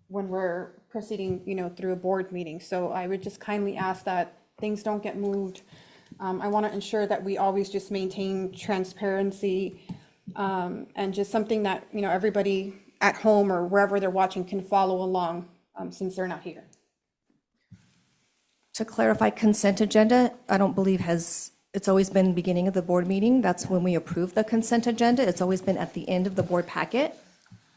when we're proceeding, through a board meeting. So I would just kindly ask that things don't get moved. I want to ensure that we always just maintain transparency, and just something that, everybody at home or wherever they're watching can follow along, since they're not here. To clarify, consent agenda, I don't believe it's always been beginning of the board meeting. That's when we approve the consent agenda. It's always been at the end of the board packet.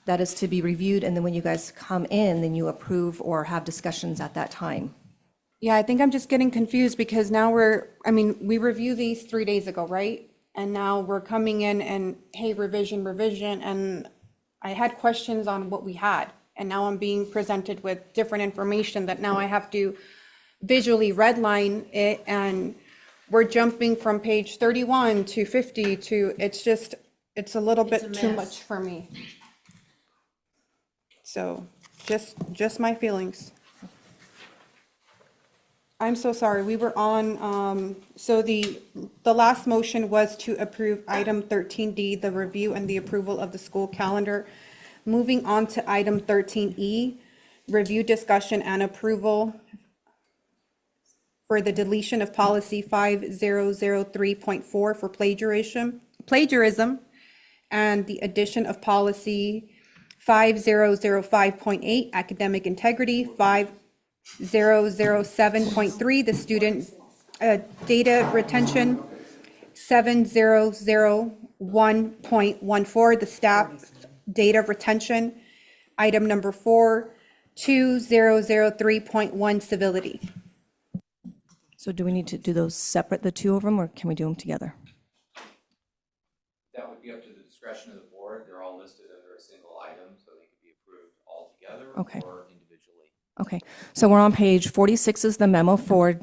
That is to be reviewed, and then when you guys come in, then you approve or have discussions at that time. Yeah, I think I'm just getting confused because now we reviewed these 3 days ago, right? And now we're coming in and, hey, revision, and I had questions on what we had. And now I'm being presented with different information that now I have to visually redline it, and we're jumping from page 31 to 50 to, it's a little bit too much for me. So just my feelings. I'm so sorry. We were on, so the last motion was to approve item 13D, the review and the approval of the school calendar. Moving on to item 13E, review, discussion, and approval for the deletion of policy 5003.4 for plagiarism, and the addition of policy 5005.8 academic integrity, 5007.3 the student data retention, 7001.14 the staff data retention, item number 4, 2003.1 civility. So do we need to do those separate, the two of them, or can we do them together? That would be up to the discretion of the board. They're all listed under a single item, so they could be approved all together Okay. or individually. Okay, so we're on page 46 is the memo for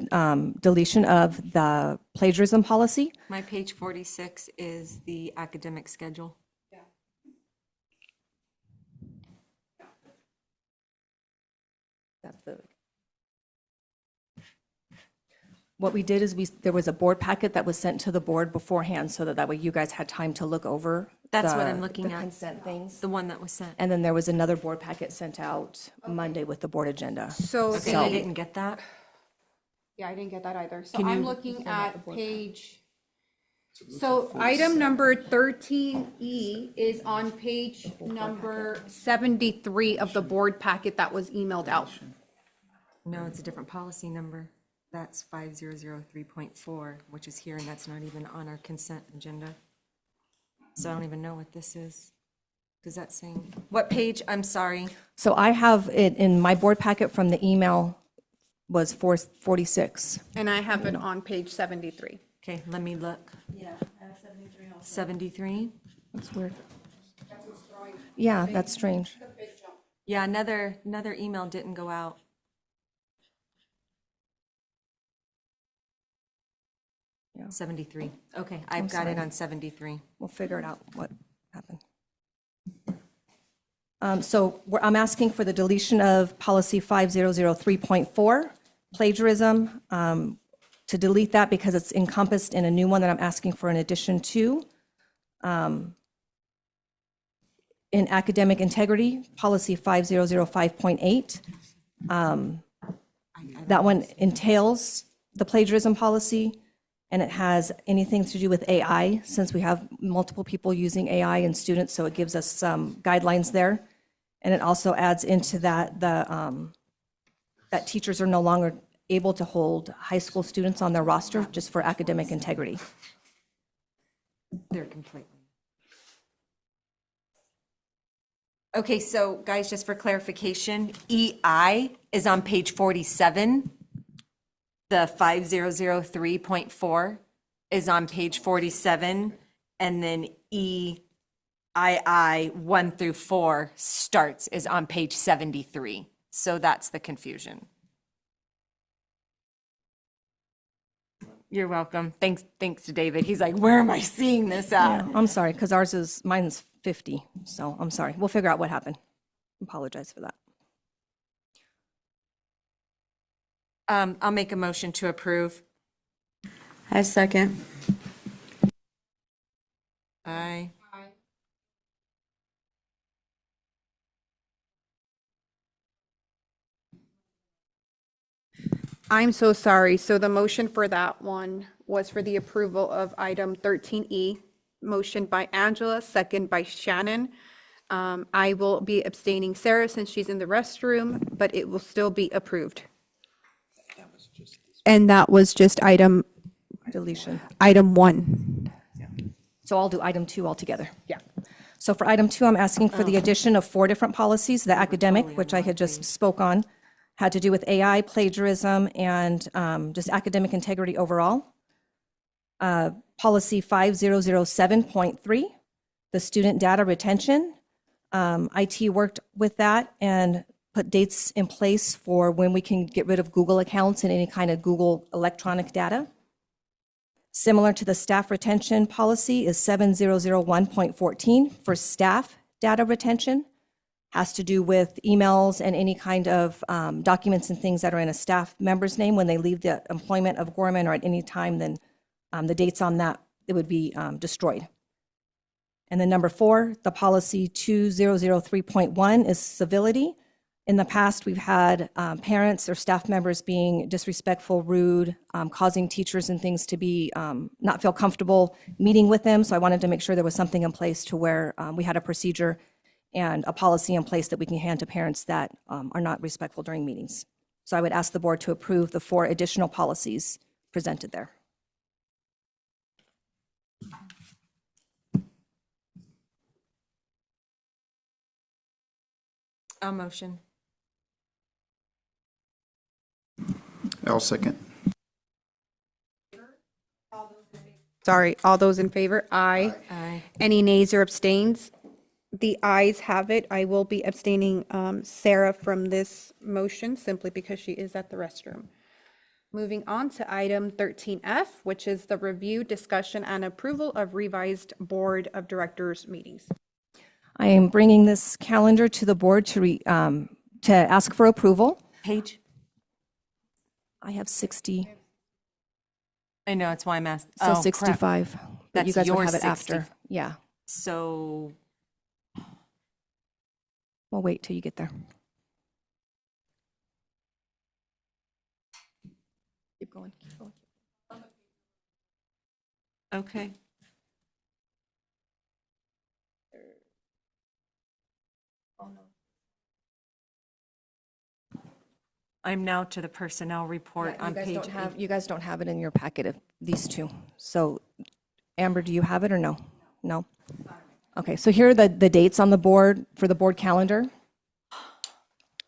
deletion of the plagiarism policy. My page 46 is the academic schedule. That's the. What we did is there was a board packet that was sent to the board beforehand so that way you guys had time to look over. That's what the- I'm looking the at. consent things. The one that was sent. And then there was another board packet sent out Monday with the board agenda. So, Okay, I didn't get that. yeah, I didn't get that either. So Can I'm you- looking at page, so item number 13E is on page number 73 of the board packet that was emailed out. No, it's a different policy number. That's 5003.4, which is here, and that's not even on our consent agenda. So I don't even know what this is. Does that saying, what page? I'm sorry. So I have it in my board packet from the email was 446. And I have it on page 73. Okay, let me look. Yeah, I have 73 also. 73? That's weird. Yeah, that's strange. Yeah, another email didn't go out. Yeah. 73. Okay, I've got it on 73. We'll figure it out what happened. So I'm asking for the deletion of policy 5003.4, plagiarism, to delete that because it's encompassed in a new one that I'm asking for an addition to. In academic integrity, policy 5005.8. That one entails the plagiarism policy, and it has anything to do with AI, since we have multiple people using AI and students, so it gives us some guidelines there. And it also adds into that that teachers are no longer able to hold high school students on their roster just for academic integrity. They're completely. Okay, so guys, just for clarification, EI is on page 47. The 5003.4 is on page 47, and then EII 1 through 4 is on page 73. So that's the confusion. You're welcome. Thanks to David. He's like, where am I seeing this at? Yeah, I'm sorry, because mine's 50, so I'm sorry. We'll figure out what happened. Apologize for that. I'll make a motion to approve. I second. Aye. I'm so sorry. So the motion for that one was for the approval of item 13E. Motion by Angela, second by Shannon. I will be abstaining Sarah since she's in the restroom, but it will still be approved. And that was just item Deletion. 1. So I'll do item 2 altogether. Yeah. So for item 2, I'm asking for the addition of 4 different policies. The academic, which I had just spoke on, had to do with AI, plagiarism, and just academic integrity overall. Policy 5007.3, the student data retention. IT worked with that and put dates in place for when we can get rid of Google accounts and any kind of Google electronic data. Similar to the staff retention policy is 7001.14 for staff data retention. Has to do with emails and any kind of documents and things that are in a staff member's name when they leave the employment of Gorman or at any time, then the dates on that, it would be destroyed. And then number 4, the policy 2003.1 is civility. In the past, we've had parents or staff members being disrespectful, rude, causing teachers and things to be, not feel comfortable meeting with them. So I wanted to make sure there was something in place to where we had a procedure and a policy in place that we can hand to parents that are not respectful during meetings. So I would ask the board to approve the 4 additional policies presented there. I'll motion. I'll second. Sorry, all those in favor? Aye. Aye. Any nays or abstains? The ayes have it. I will be abstaining Sarah from this motion simply because she is at the restroom. Moving on to item 13F, which is the review, discussion, and approval of revised Board of Directors meetings. I am bringing this calendar to the board to ask for approval. Page? I have 60, I know, it's why I'm asking. so 65. But you That's guys would your have it 60. after. Yeah, So, we'll wait till you get there. Keep going, keep going. okay. I'm now to the personnel report Yeah, on page 8. you guys don't have it in your packet of these two. So Amber, do you have it or no? No? Okay, so here are the dates on the board, for the board calendar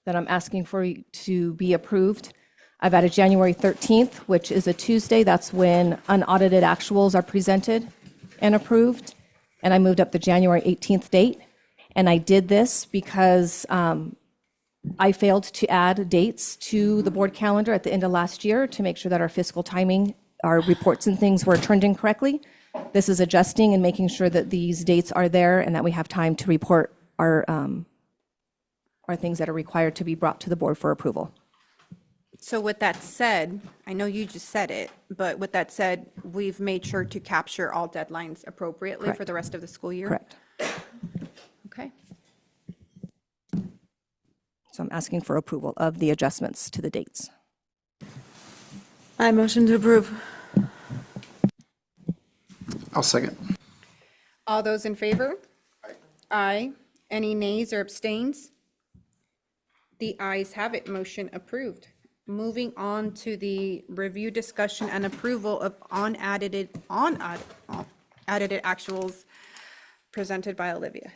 that I'm asking for you to be approved. I've added January 13th, which is a Tuesday. That's when unaudited actuals are presented and approved. And I moved up the January 18th date. And I did this because I failed to add dates to the board calendar at the end of last year to make sure that our fiscal timing, our reports and things were turned in correctly. This is adjusting and making sure that these dates are there and that we have time to report our things that are required to be brought to the board for approval. So with that said, I know you just said it, but with that said, we've made sure to capture all deadlines appropriately for Correct. the rest of the school year? Correct. Okay. So I'm asking for approval of the adjustments to the dates. I motion to approve. I'll second. All those in favor? Aye. Any nays or abstains? The ayes have it, motion approved. Moving on to the review, discussion, and approval of unaudited actuals presented by Olivia.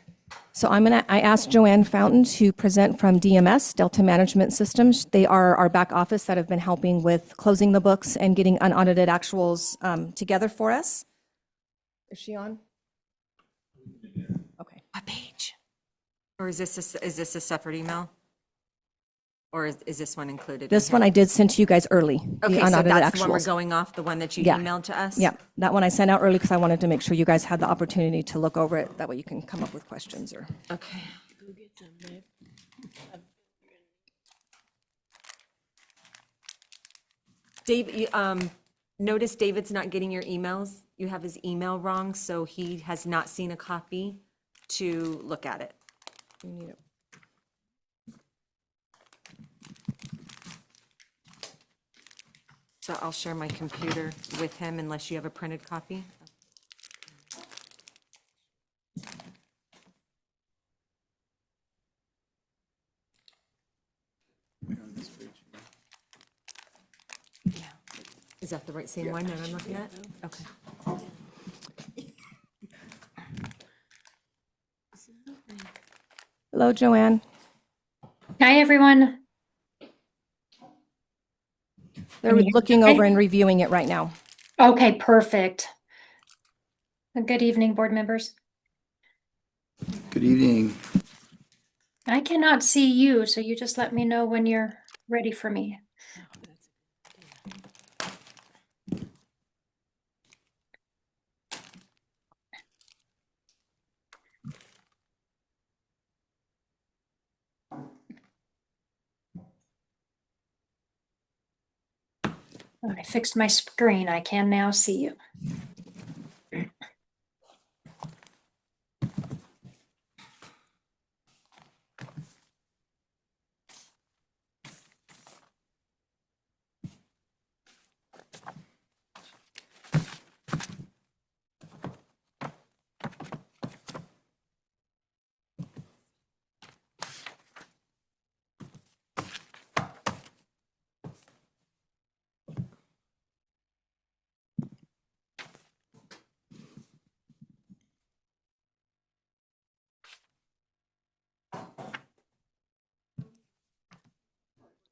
So I asked Joanne Fountain to present from DMS, Delta Management Systems. They are our back office that have been helping with closing the books and getting unaudited actuals together for us. Is she on? Okay. What page? Or is this a separate email? Or is this one included? in This here? one I did send to you guys early. the Okay, so unaudited that's the one we're actuals. going off, the one that you Yeah. emailed to us? Yeah, that one I sent out early because I wanted to make sure you guys had the opportunity to look over it. That way you can come up with questions or. Okay. Dave, notice David's not getting your emails. You have his email wrong, so he has not seen a copy to look at it. You need it. So I'll share my computer with him unless you have a printed copy. Yeah. Is that the right same one that I'm looking at? Okay. Hello, Joanne. Hi, everyone. They're looking over and reviewing it right now. Okay, perfect. Good evening, board members. Good evening. I cannot see you, so you just let me know when you're ready for me. I fixed my screen. I can now see you.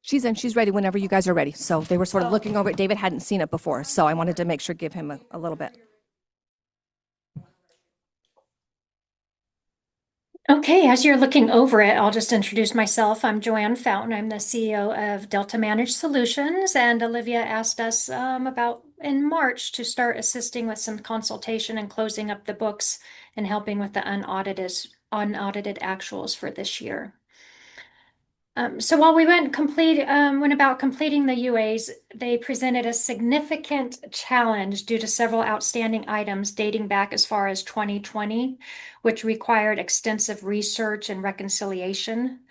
She's ready whenever you guys are ready. So they were sort of looking over it. David hadn't seen it before, so I wanted to make sure, give him a little bit. Okay, as you're looking over it, I'll just introduce myself. I'm Joanne Fountain. I'm the CEO of Delta Managed Solutions, and Olivia asked us about in March to start assisting with some consultation and closing up the books and helping with the unaudited actuals for this year. So while we went about completing the UAs, they presented a significant challenge due to several outstanding items dating back as far as 2020, which required extensive research and reconciliation.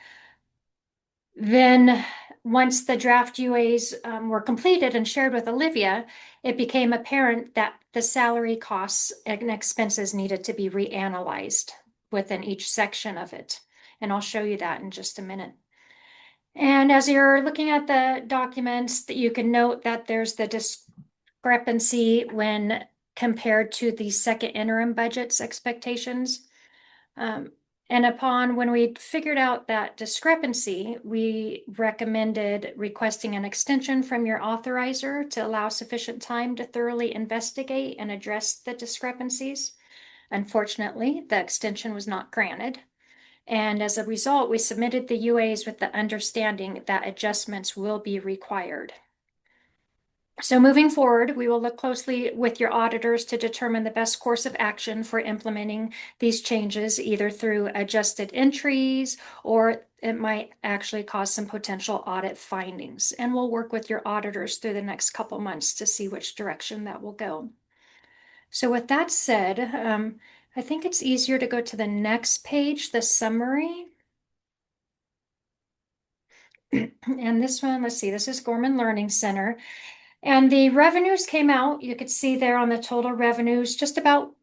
Then, once the draft UAs were completed and shared with Olivia, it became apparent that the salary costs and expenses needed to be reanalyzed within each section of it. And I'll show you that in just a minute. And as you're looking at the documents, that you can note that there's the discrepancy when compared to the second interim budget's expectations. And when we figured out that discrepancy, we recommended requesting an extension from your authorizer to allow sufficient time to thoroughly investigate and address the discrepancies. Unfortunately, the extension was not granted. And as a result, we submitted the UAs with the understanding that adjustments will be required. So moving forward, we will look closely with your auditors to determine the best course of action for implementing these changes, either through adjusted entries, or it might actually cause some potential audit findings. And we'll work with your auditors through the next couple months to see which direction that will go. So with that said, I think it's easier to go to the next page, the summary. And this one, let's see, this is Gorman Learning Center. And the revenues came out, you could see there on the total revenues, just about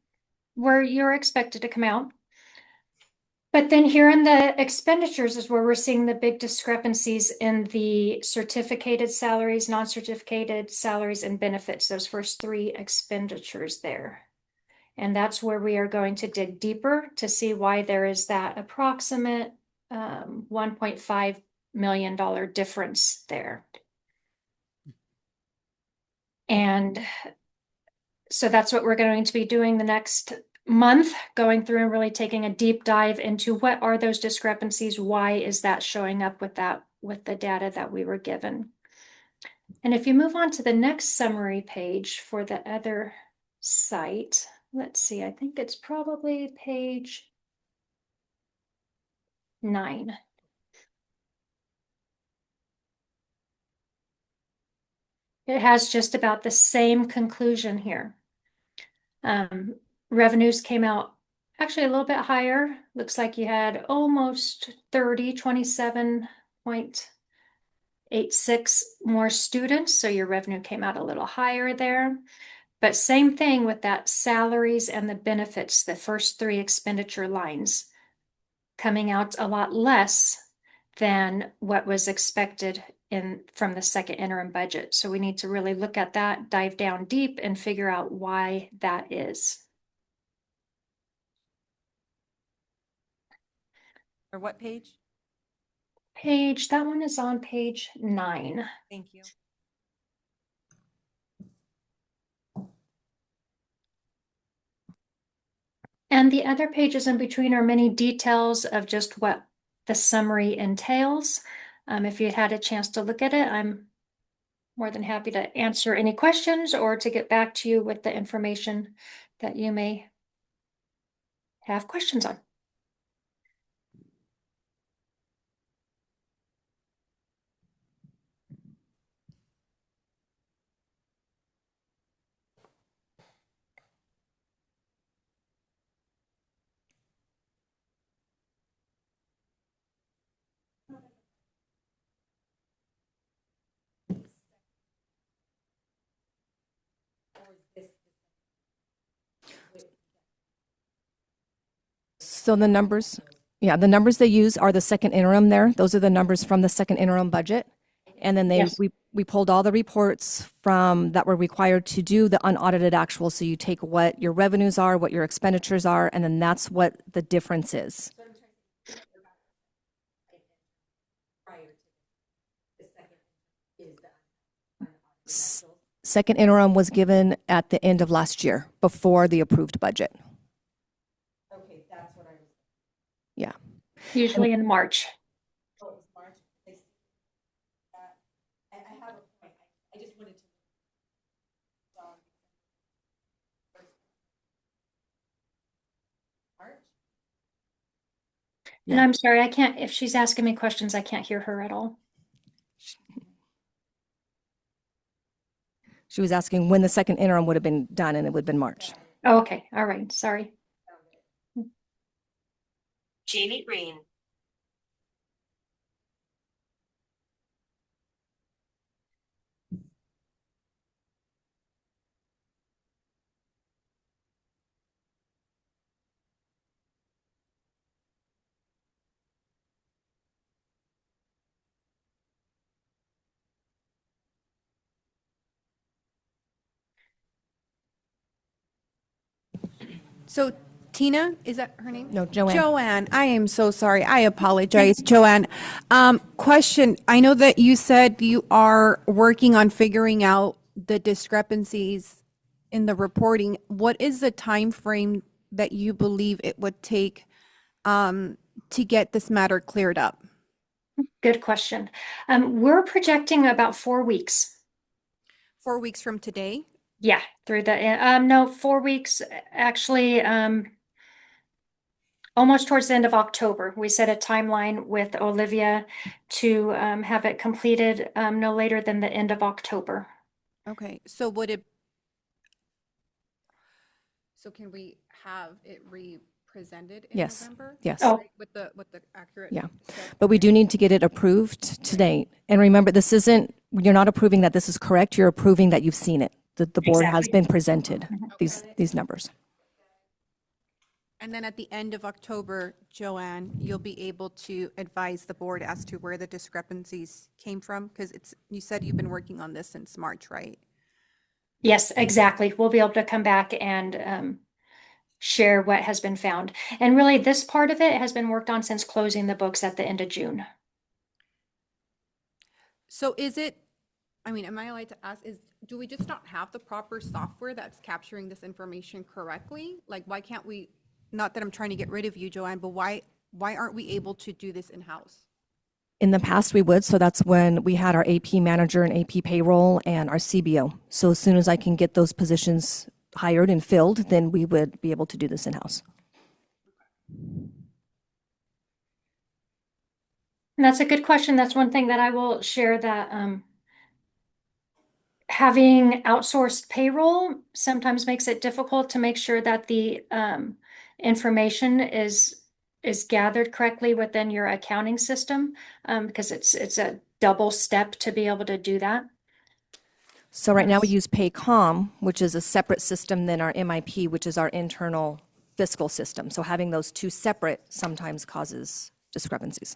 where you're expected to come out. But then here in the expenditures is where we're seeing the big discrepancies in the certificated salaries, non-certificated salaries, and benefits, those first three expenditures there. And that's where we are going to dig deeper to see why there is that approximate $1.5 million difference there. And so that's what we're going to be doing the next month, going through and really taking a deep dive into what are those discrepancies, why is that showing up with the data that we were given. And if you move on to the next summary page for the other site, let's see, I think it's probably page 9. It has just about the same conclusion here. Revenues came out actually a little bit higher. Looks like you had almost 27.86 more students. So your revenue came out a little higher there. But same thing with that salaries and the benefits, the first three expenditure lines coming out a lot less than what was expected from the second interim budget. So we need to really look at that, dive down deep, and figure out why that is. Or what page? That one is on page 9. Thank you. And the other pages in between are many details of just what the summary entails. If you had a chance to look at it, I'm more than happy to answer any questions or to get back to you with the information that you may have questions on. So the numbers they use are the second interim there. Those are the numbers from the second interim budget. And then Yes. we pulled all the reports from that were required to do the unaudited actual. So you take what your revenues are, what your expenditures are, and then that's what the difference is. Prior to the second Second interim was given at the end of last year, before the approved budget. Okay, that's what I was. Yeah. Usually in March. Oh, it's March. I have a point. I just wanted to. March? And Yeah. I'm sorry, I can't, if she's asking me questions, I can't hear her at all. She was asking when the second interim would have been done, and it would have been March. Oh, okay, all right, sorry. Jamie Green. So Tina, is that her name? No, Joanne. Joanne, I am so sorry. I apologize, Joanne. Question, I know that you said you are working on figuring out the discrepancies in the reporting. What is the time frame that you believe it would take to get this matter cleared up? Good question. We're projecting about 4 weeks. 4 weeks from today? Yeah, through the, no, 4 weeks, actually, almost towards the end of October. We set a timeline with Olivia to have it completed no later than the end of October. Okay, so would it, so can we have it represented in Yes. November? Yes. Oh. With the accurate? Yeah. stuff? But we do need to get it approved to date. And remember, this isn't, you're not approving that this is correct, you're approving that you've seen it. The board has Exactly. been presented these numbers. And then at the end of October, Joanne, you'll be able to advise the board as to where the discrepancies came from? Because you said you've been working on this since March, right? Yes, exactly. We'll be able to come back and share what has been found. And really, this part of it has been worked on since closing the books at the end of June. So is it, I mean, am I allowed to ask, do we just not have the proper software that's capturing this information correctly? Like, why can't we, not that I'm trying to get rid of you, Joanne, but why aren't we able to do this in-house? In the past, we would, so that's when we had our AP manager and AP payroll and our CBO. So as soon as I can get those positions hired and filled, then we would be able to do this in-house. And that's a good question. That's one thing that I will share, that having outsourced payroll sometimes makes it difficult to make sure that the information is gathered correctly within your accounting system, because it's a double step to be able to do that. So right now we use Paycom, which is a separate system than our MIP, which is our internal fiscal system. So having those two separate sometimes causes discrepancies.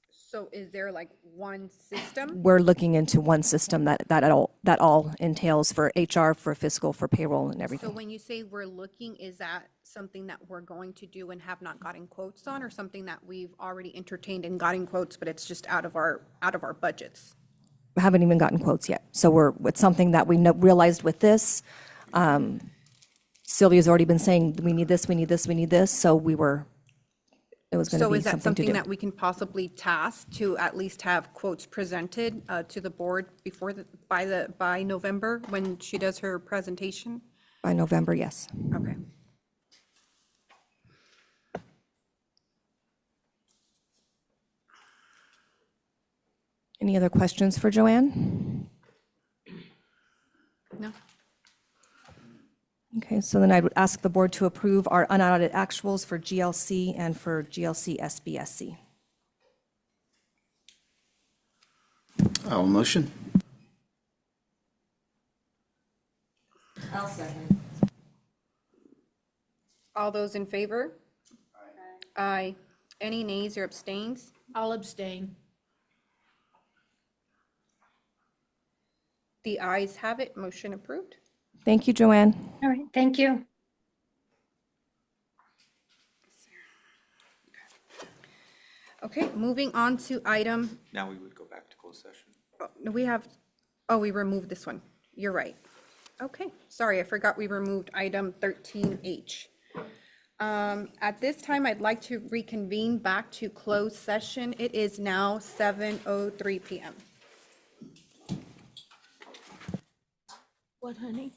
So is there like one system? We're looking into one system that all entails for HR, for fiscal, for payroll and So everything. when you say we're looking, is that something that we're going to do and have not gotten quotes on, or something that we've already entertained and gotten quotes, but it's just out of our budgets? We haven't even gotten quotes yet. So it's something that we realized with this. Sylvia's already been saying, we need this, we need this, we need this. So it was going to So be is that something to something do. that we can possibly task to at least have quotes presented to the board by November when she does her presentation? By November, yes. Okay. Any other questions for Joanne? No? Okay, so then I would ask the board to approve our unaudited actuals for GLC and for GLC SBSC. I'll motion. I'll second. All those in favor? Aye. Any nays or abstains? I'll abstain. The ayes have it, motion approved. Thank you, Joanne. All right, thank you. Okay, moving on to item, Now we would go back to closed session. we removed this one. You're right. Okay, sorry, I forgot we removed item 13H. At this time, I'd like to reconvene back to closed session. It is now 7:03 PM. What, honey?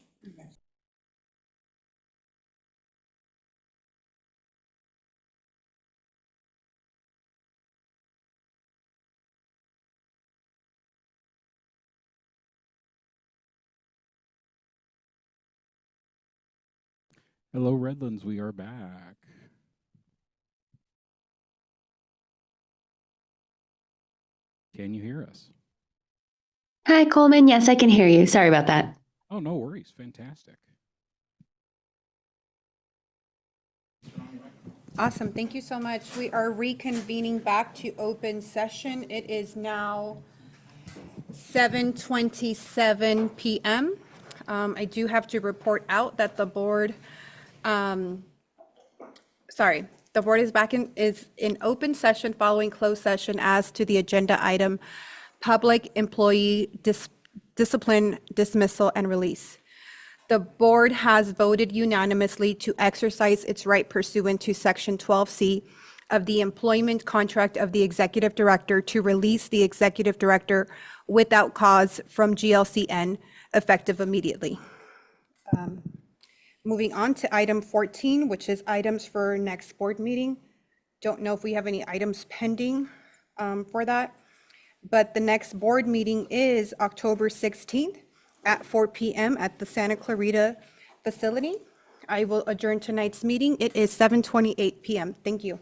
Hello, Redlands. We are back. Can you hear us? Hi, Coleman. Yes, I can hear you. Sorry about that. Oh, no worries. Fantastic. Awesome, thank you so much. We are reconvening back to open session. It is now 7:27 PM. I do have to report out that the board, the board is in open session following closed session as to the agenda item, public employee discipline, dismissal, and release. The board has voted unanimously to exercise its right pursuant to Section 12C of the employment contract of the executive director to release the executive director without cause from GLCN effective immediately. Moving on to item 14, which is items for next board meeting. Don't know if we have any items pending for that, but the next board meeting is October 16th at 4 PM at the Santa Clarita facility. I will adjourn tonight's meeting. It is 7:28 PM. Thank you.